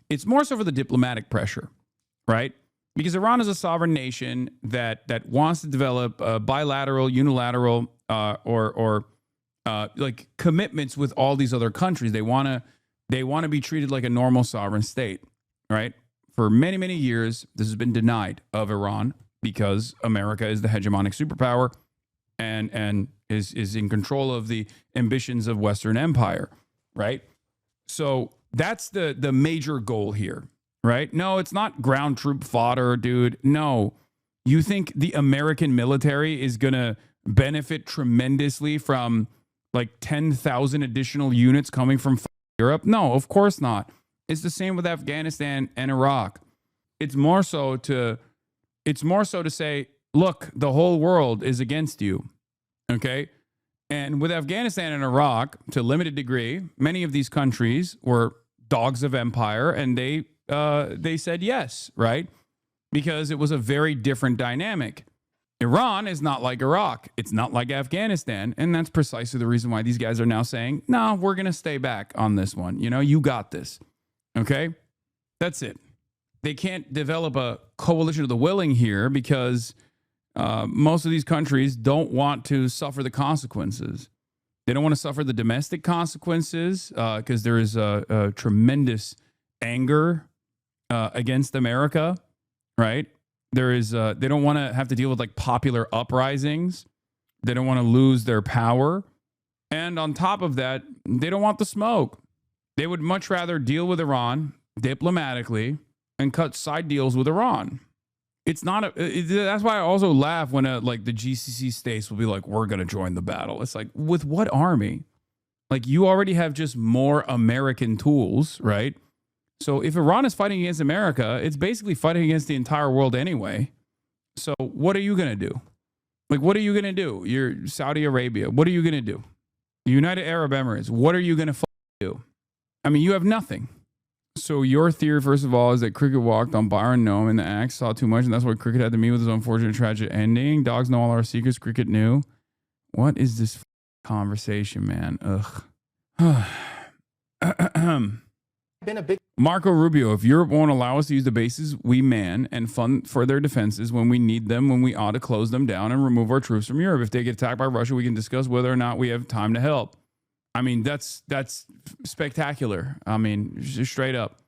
It's more so for the diplomatic pressure, right? Because Iran is a sovereign nation that wants to develop bilateral, unilateral, or like commitments with all these other countries. They want to be treated like a normal sovereign state, right? For many, many years, this has been denied of Iran because America is the hegemonic superpower and is in control of the ambitions of Western empire, right? So that's the major goal here, right? No, it's not ground troop fodder, dude. No. You think the American military is going to benefit tremendously from like 10,000 additional units coming from Europe? No, of course not. It's the same with Afghanistan and Iraq. It's more so to say, look, the whole world is against you. Okay? And with Afghanistan and Iraq, to a limited degree, many of these countries were dogs of empire, and they said yes, right? Because it was a very different dynamic. Iran is not like Iraq. It's not like Afghanistan. And that's precisely the reason why these guys are now saying, no, we're going to stay back on this one. You know, you got this. Okay? That's it. They can't develop a coalition of the willing here because most of these countries don't want to suffer the consequences. They don't want to suffer the domestic consequences because there is a tremendous anger against America, right? There is they don't want to have to deal with like popular uprisings. They don't want to lose their power. And on top of that, they don't want the smoke. They would much rather deal with Iran diplomatically and cut side deals with Iran. It's not that's why I also laugh when like the GCC states will be like, we're going to join the battle. It's like, with what army? Like, you already have just more American tools, right? So if Iran is fighting against America, it's basically fighting against the entire world anyway. So what are you going to do? Like, what are you going to do? You're Saudi Arabia. What are you going to do? United Arab Emirates. What are you going to do? I mean, you have nothing. So your theory, first of all, is that cricket walked on Byron Nome and the axe saw too much, and that's why cricket had to meet with his unfortunate tragic ending. Dogs know all our secrets. Cricket knew. What is this conversation, man? Ugh. Marco Rubio, if Europe won't allow us to use the bases we man and fund for their defenses when we need them, when we ought to close them down and remove our troops from Europe. If they get attacked by Russia, we can discuss whether or not we have time to help. I mean, that's spectacular. I mean, just straight up.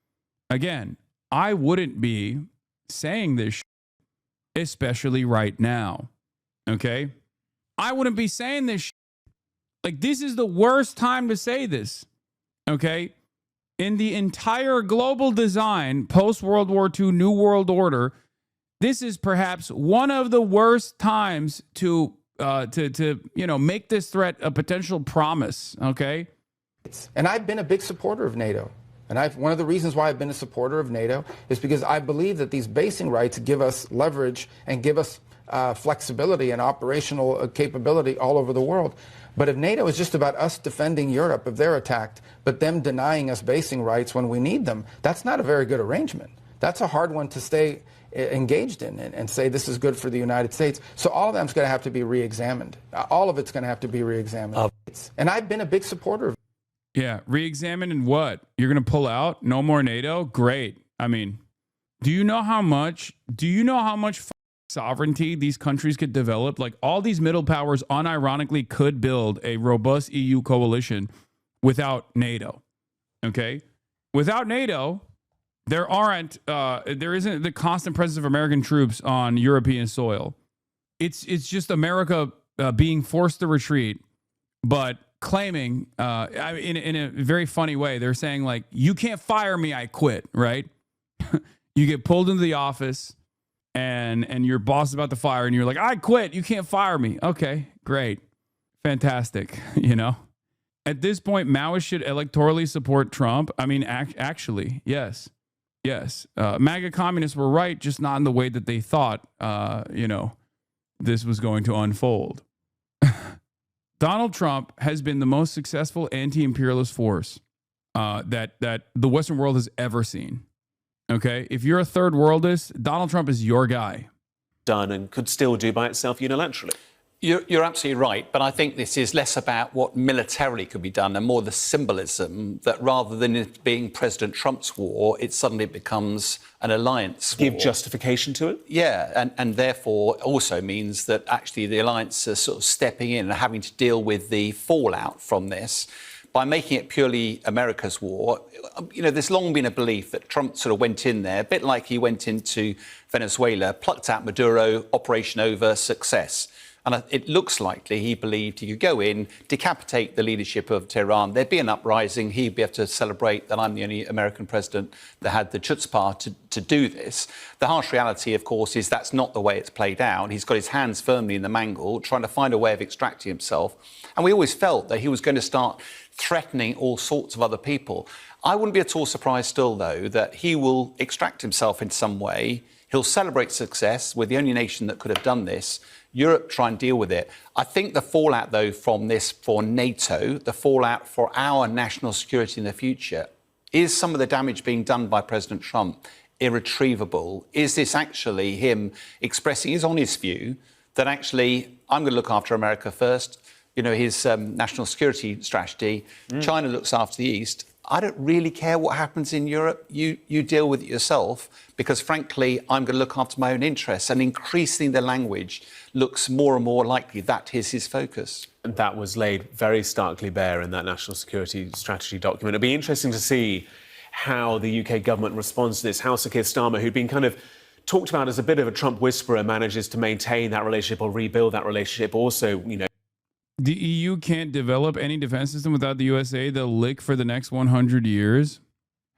Again, I wouldn't be saying this, especially right now. Okay? I wouldn't be saying this. Like, this is the worst time to say this. Okay? In the entire global design, post-World War II, New World Order, this is perhaps one of the worst times to make this threat a potential promise, okay? And I've been a big supporter of NATO. And one of the reasons why I've been a supporter of NATO is because I believe that these basing rights give us leverage and give us flexibility and operational capability all over the world. But if NATO is just about us defending Europe if they're attacked, but them denying us basing rights when we need them, that's not a very good arrangement. That's a hard one to stay engaged in and say this is good for the United States. So all of them's going to have to be re-examined. All of it's going to have to be re-examined. And I've been a big supporter of. Yeah, re-examine and what? You're going to pull out? No more NATO? Great. I mean, do you know how much sovereignty these countries could develop? Like, all these middle powers unironically could build a robust EU coalition without NATO. Okay? Without NATO, there isn't the constant presence of American troops on European soil. It's just America being forced to retreat, but claiming in a very funny way. They're saying, like, you can't fire me, I quit, right? You get pulled into the office and your boss is about to fire and you're like, I quit, you can't fire me. Okay, great. Fantastic. At this point, Maoists should electorally support Trump. I mean, actually, yes. MAGA communists were right, just not in the way that they thought, this was going to unfold. Donald Trump has been the most successful anti-imperialist force that the Western world has ever seen. Okay? If you're a third worldist, Donald Trump is your guy. Done and could still do by itself unilaterally. You're absolutely right, but I think this is less about what militarily could be done and more the symbolism that rather than it being President Trump's war, it suddenly becomes an alliance war. Give justification to it? Yeah, and therefore also means that actually the alliance is sort of stepping in and having to deal with the fallout from this. By making it purely America's war, there's long been a belief that Trump sort of went in there, a bit like he went into Venezuela, plucked out Maduro, operation over, success. And it looks likely he believed he could go in, decapitate the leadership of Tehran. There'd be an uprising. He'd be able to celebrate that I'm the only American president that had the chutzpah to do this. The harsh reality, of course, is that's not the way it's played out. He's got his hands firmly in the mangle, trying to find a way of extracting himself. And we always felt that he was going to start threatening all sorts of other people. I wouldn't be at all surprised still, though, that he will extract himself in some way. He'll celebrate success. We're the only nation that could have done this. Europe try and deal with it. I think the fallout, though, from this for NATO, the fallout for our national security in the future, is some of the damage being done by President Trump irretrievable? Is this actually him expressing his honest view that actually I'm going to look after America first? His national security strategy, China looks after the East. I don't really care what happens in Europe. You deal with it yourself, because frankly, I'm going to look after my own interests. And increasing the language looks more and more likely that is his focus. And that was laid very starkly bare in that national security strategy document. It'll be interesting to see how the UK government responds to this. How Sir Keir Starmer, who'd been kind of talked about as a bit of a Trump whisperer, manages to maintain that relationship or rebuild that relationship. Also, the EU can't develop any defense system without the USA. They'll lick for the next 100 years.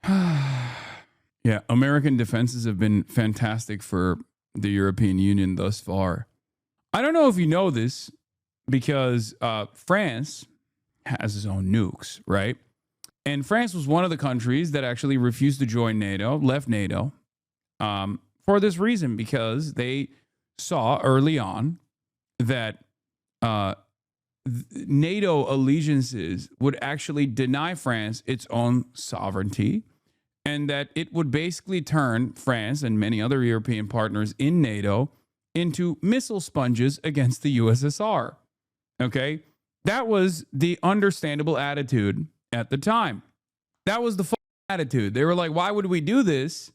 Yeah, American defenses have been fantastic for the European Union thus far. I don't know if you know this, because France has its own nukes, right? And France was one of the countries that actually refused to join NATO, left NATO, for this reason, because they saw early on that NATO allegiances would actually deny France its own sovereignty, and that it would basically turn France and many other European partners in NATO into missile sponges against the USSR. Okay? That was the understandable attitude at the time. That was the attitude. They were like, why would we do this?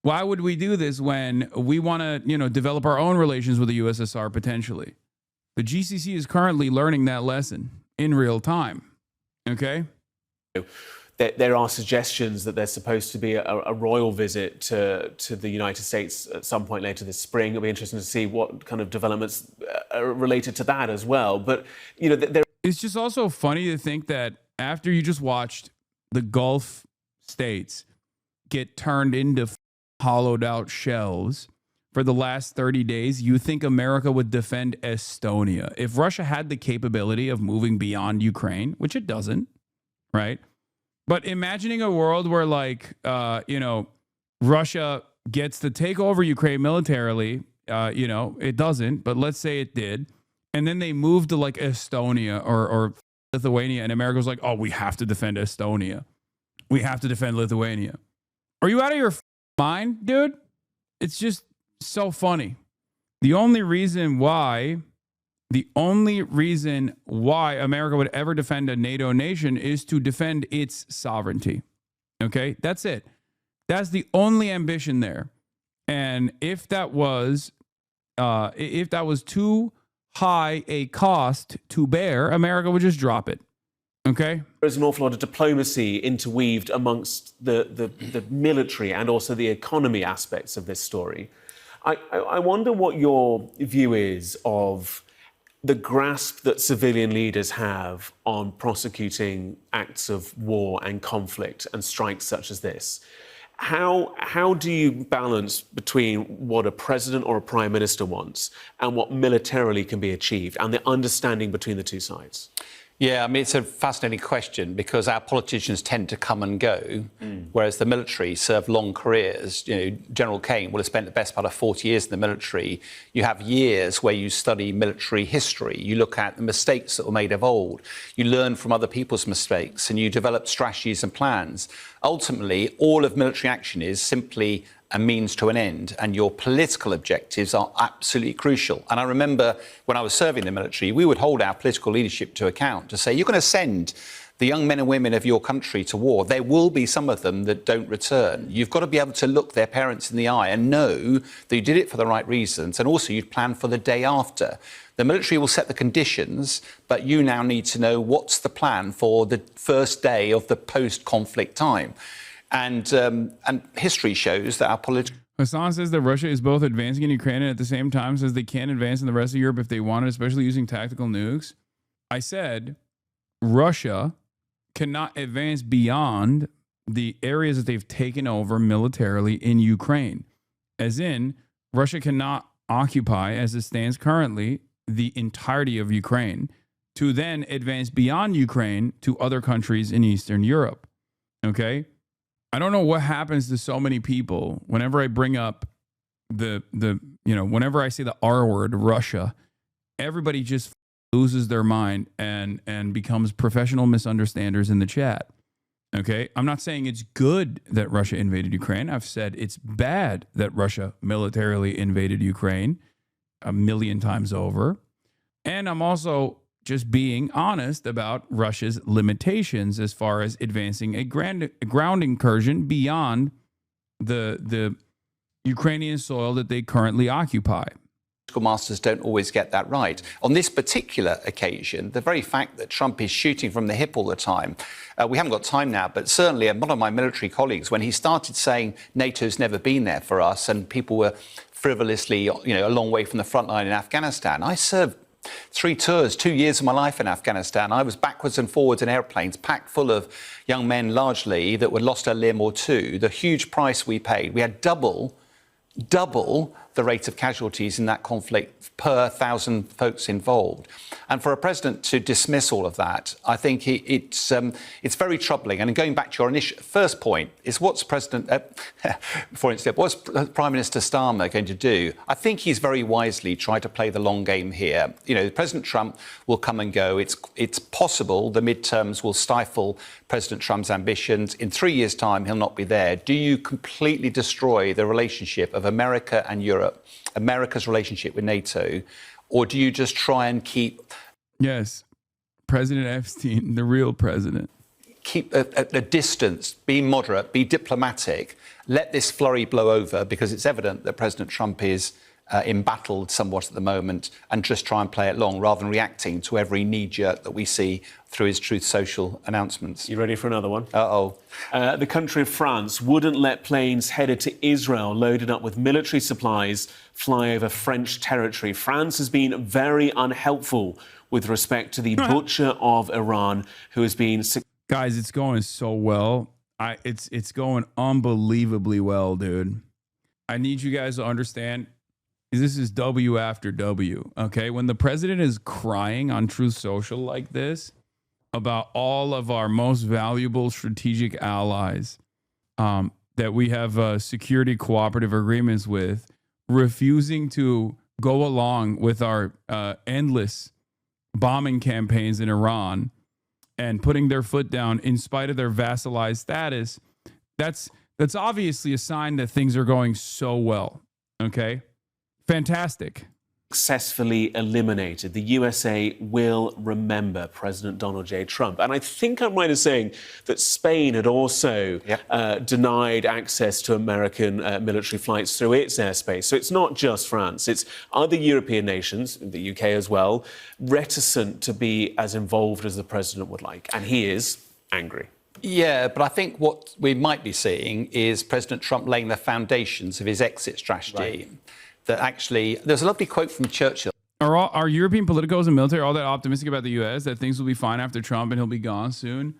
Why would we do this when we want to, develop our own relations with the USSR potentially? The GCC is currently learning that lesson in real time. Okay? There are suggestions that there's supposed to be a royal visit to the United States at some point later this spring. It'll be interesting to see what kind of developments are related to that as well. But, it's just also funny to think that after you just watched the Gulf states get turned into hollowed out shells for the last 30 days, you think America would defend Estonia. If Russia had the capability of moving beyond Ukraine, which it doesn't, right? But imagining a world where, Russia gets to take over Ukraine militarily, it doesn't, but let's say it did. And then they move to Estonia or Lithuania, and America was like, oh, we have to defend Estonia. We have to defend Lithuania. Are you out of your mind, dude? It's just so funny. The only reason why America would ever defend a NATO nation is to defend its sovereignty. Okay? That's it. That's the only ambition there. And if that was too high a cost to bear, America would just drop it. Okay? There's an awful lot of diplomacy interweaved amongst the military and also the economy aspects of this story. I wonder what your view is of the grasp that civilian leaders have on prosecuting acts of war and conflict and strikes such as this. How do you balance between what a president or a prime minister wants and what militarily can be achieved and the understanding between the two sides? Yeah, I mean, it's a fascinating question because our politicians tend to come and go, whereas the military serve long careers. General Kane will have spent the best part of 40 years in the military. You have years where you study military history. You look at the mistakes that were made of old. You learn from other people's mistakes and you develop strategies and plans. Ultimately, all of military action is simply a means to an end, and your political objectives are absolutely crucial. And I remember when I was serving in the military, we would hold our political leadership to account to say, you're going to send the young men and women of your country to war. There will be some of them that don't return. You've got to be able to look their parents in the eye and know that you did it for the right reasons, and also you'd plan for the day after. The military will set the conditions, but you now need to know what's the plan for the first day of the post-conflict time. And history shows that our political... Hasan says that Russia is both advancing in Ukraine and at the same time says they can advance in the rest of Europe if they wanted, especially using tactical nukes. I said Russia cannot advance beyond the areas that they've taken over militarily in Ukraine. As in, Russia cannot occupy, as it stands currently, the entirety of Ukraine to then advance beyond Ukraine to other countries in Eastern Europe. Okay? I don't know what happens to so many people whenever I bring up whenever I say the R word, Russia, everybody just loses their mind and becomes professional misunderstanders in the chat. Okay? I'm not saying it's good that Russia invaded Ukraine. I've said it's bad that Russia militarily invaded Ukraine 1,000,000 times over. And I'm also just being honest about Russia's limitations as far as advancing a ground incursion beyond the Ukrainian soil that they currently occupy. Masters don't always get that right. On this particular occasion, the very fact that Trump is shooting from the hip all the time, we haven't got time now, but certainly one of my military colleagues, when he started saying NATO's never been there for us and people were frivolously, a long way from the front line in Afghanistan, I served 3 tours, 2 years of my life in Afghanistan. I was backwards and forwards in airplanes, packed full of young men largely that would lost a limb or two. The huge price we paid. We had double the rate of casualties in that conflict per 1,000 folks involved. And for a president to dismiss all of that, I think it's very troubling. And going back to your first point, is what's Prime Minister Starmer going to do? I think he's very wisely tried to play the long game here. President Trump will come and go. It's possible the midterms will stifle President Trump's ambitions. In 3 years' time, he'll not be there. Do you completely destroy the relationship of America and Europe, America's relationship with NATO, or do you just try and keep... Yes, President Epstein, the real president. keep a distance, be moderate, be diplomatic, let this flurry blow over, because it's evident that President Trump is embattled somewhat at the moment, and just try and play it long rather than reacting to every knee-jerk that we see through his Truth Social announcements. You ready for another one? Uh-oh. The country of France wouldn't let planes headed to Israel loaded up with military supplies fly over French territory. France has been very unhelpful with respect to the butcher of Iran, who has been... Guys, it's going so well. It's going unbelievably well, dude. I need you guys to understand, this is W after W, okay? When the president is crying on Truth Social like this about all of our most valuable strategic allies that we have security cooperative agreements with, refusing to go along with our endless bombing campaigns in Iran and putting their foot down in spite of their vassalized status, that's obviously a sign that things are going so well, okay? Fantastic. Successfully eliminated. The USA will remember President Donald J. Trump. And I think I'm right in saying that Spain had also denied access to American military flights through its airspace. So it's not just France. It's other European nations, the UK as well, reticent to be as involved as the president would like. And he is angry. Yeah, but I think what we might be seeing is President Trump laying the foundations of his exit strategy. Right. That actually, there's a lovely quote from Churchill. Are European politicos and military all that optimistic about the U.S. that things will be fine after Trump and he'll be gone soon?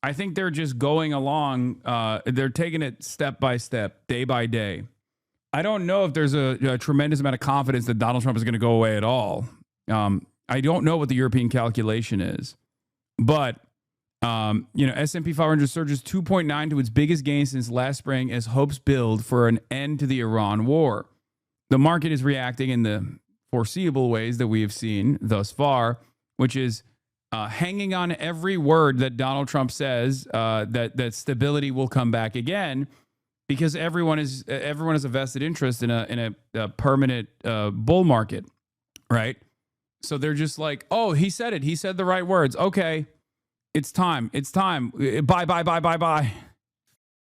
I think they're just going along. They're taking it step by step, day by day. I don't know if there's a tremendous amount of confidence that Donald Trump is going to go away at all. I don't know what the European calculation is, but S&P 500 surges 2.9 to its biggest gain since last spring as hopes build for an end to the Iran war. The market is reacting in the foreseeable ways that we have seen thus far, which is hanging on every word that Donald Trump says that stability will come back again, because everyone has a vested interest in a permanent bull market, right? So they're just like, oh, he said it. He said the right words. Okay, it's time. It's time. Bye.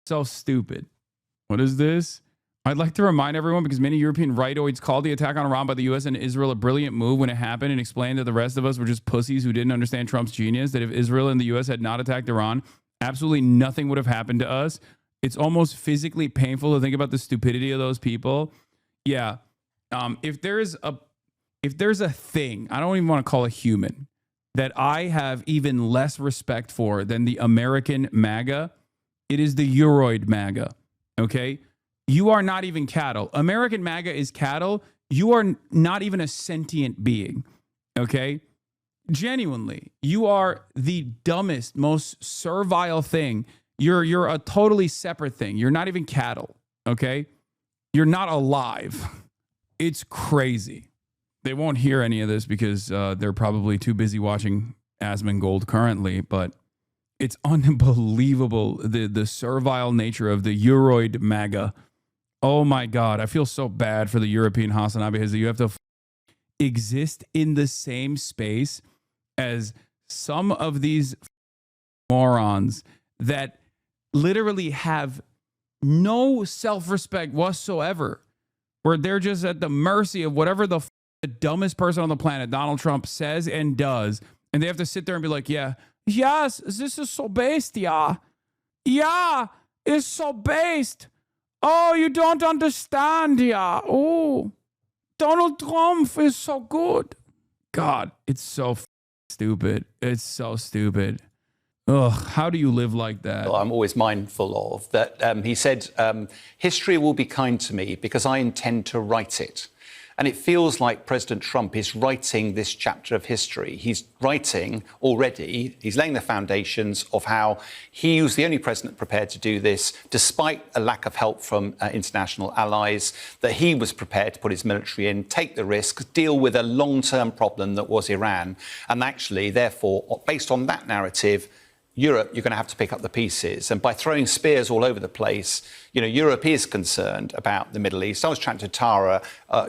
So stupid. What is this? I'd like to remind everyone, because many European rightoids called the attack on Iran by the U.S. and Israel a brilliant move when it happened, and explained that the rest of us were just pussies who didn't understand Trump's genius, that if Israel and the U.S. had not attacked Iran, absolutely nothing would have happened to us. It's almost physically painful to think about the stupidity of those people. Yeah. If there's a thing, I don't even want to call a human, that I have even less respect for than the American MAGA, it is the Euroid MAGA, okay? You are not even cattle. American MAGA is cattle. You are not even a sentient being, okay? Genuinely, you are the dumbest, most servile thing. You're a totally separate thing. You're not even cattle, okay? You're not alive. It's crazy. They won't hear any of this because they're probably too busy watching Asmongold currently, but it's unbelievable, the servile nature of the Euroid MAGA. Oh my God, I feel so bad for the European Hasan because you have to exist in the same space as some of these morons that literally have no self-respect whatsoever, where they're just at the mercy of whatever the dumbest person on the planet, Donald Trump, says and does, and they have to sit there and be like, yes, this is so based, yeah, it's so based. Oh, you don't understand, yeah. Oh, Donald Trump is so good. God, it's so stupid. It's so stupid. Ugh, how do you live like that? I'm always mindful of that. He said, history will be kind to me because I intend to write it. And it feels like President Trump is writing this chapter of history. He's writing already, he's laying the foundations of how he was the only president prepared to do this, despite a lack of help from international allies, that he was prepared to put his military in, take the risk, deal with a long-term problem that was Iran. And actually, therefore, based on that narrative, Europe, you're going to have to pick up the pieces. And by throwing spears all over the place, Europe is concerned about the Middle East. I was chatting to Tara,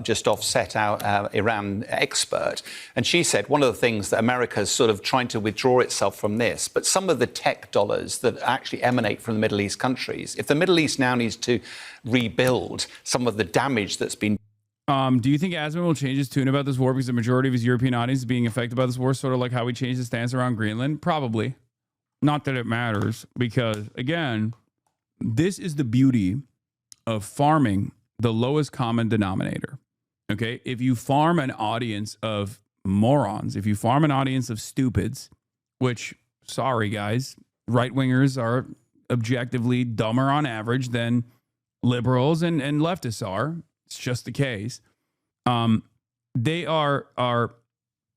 just offset, our Iran expert, and she said one of the things that America's sort of trying to withdraw itself from this, but some of the tech dollars that actually emanate from the Middle East countries, if the Middle East now needs to rebuild some of the damage that's been. Do you think Asman will change his tune about this war because the majority of his European audience is being affected by this war, sort of like how he changed his stance around Greenland? Probably. Not that it matters, because, again, this is the beauty of farming the lowest common denominator. Okay? If you farm an audience of morons, if you farm an audience of stupids, which, sorry, guys, right-wingers are objectively dumber on average than liberals and leftists are. It's just the case. They are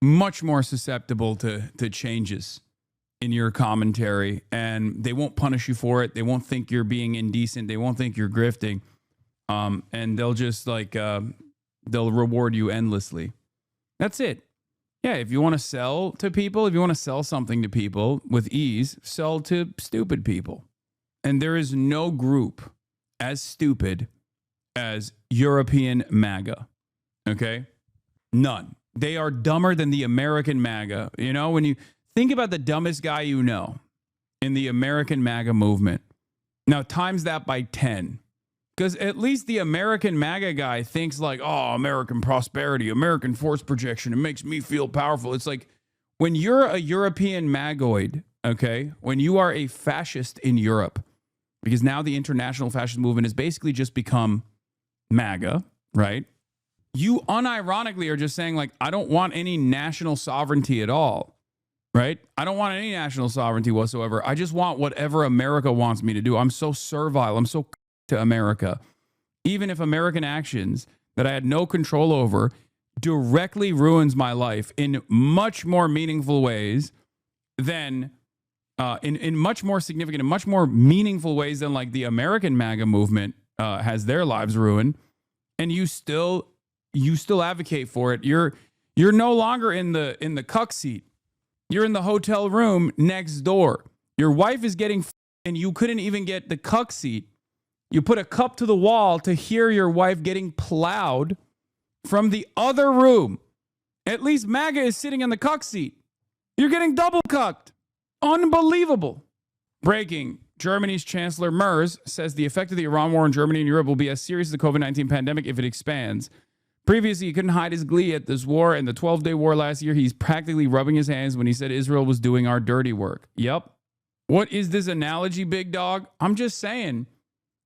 much more susceptible to changes in your commentary, and they won't punish you for it. They won't think you're being indecent. They won't think you're grifting. And they'll just they'll reward you endlessly. That's it. Yeah, if you want to sell to people, if you want to sell something to people with ease, sell to stupid people. And there is no group as stupid as European MAGA. Okay? None. They are dumber than the American MAGA. When you think about the dumbest guy you know in the American MAGA movement, now times that by 10. Because at least the American MAGA guy thinks like, oh, American prosperity, American force projection, it makes me feel powerful. It's like when you're a European MAGoid, okay, when you are a fascist in Europe, because now the international fascist movement has basically just become MAGA, right? You unironically are just saying, like, I don't want any national sovereignty at all, right? I don't want any national sovereignty whatsoever. I just want whatever America wants me to do. I'm so servile. I'm so to America. Even if American actions that I had no control over directly ruins my life in much more meaningful ways than, in much more significant and much more meaningful ways than like the American MAGA movement has their lives ruined, and you still advocate for it. You're no longer in the cuck seat. You're in the hotel room next door. Your wife is getting and you couldn't even get the cuck seat. You put a cup to the wall to hear your wife getting plowed from the other room. At least MAGA is sitting in the cuck seat. You're getting double cucked. Unbelievable. Breaking. Germany's Chancellor Merz says the effect of the Iran war in Germany and Europe will be as serious as the COVID-19 pandemic if it expands. Previously, he couldn't hide his glee at this war and the 12-day war last year. He's practically rubbing his hands when he said Israel was doing our dirty work. Yep. What is this analogy, big dog? I'm just saying,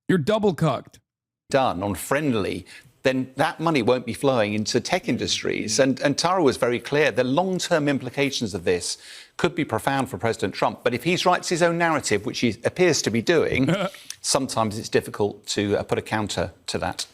you're double cucked. Done on friendly, then that money won't be flowing into tech industries. And Tara was very clear. The long-term implications of this could be profound for President Trump. But if he writes his own narrative, which he appears to be doing, sometimes it's difficult to put a counter to that.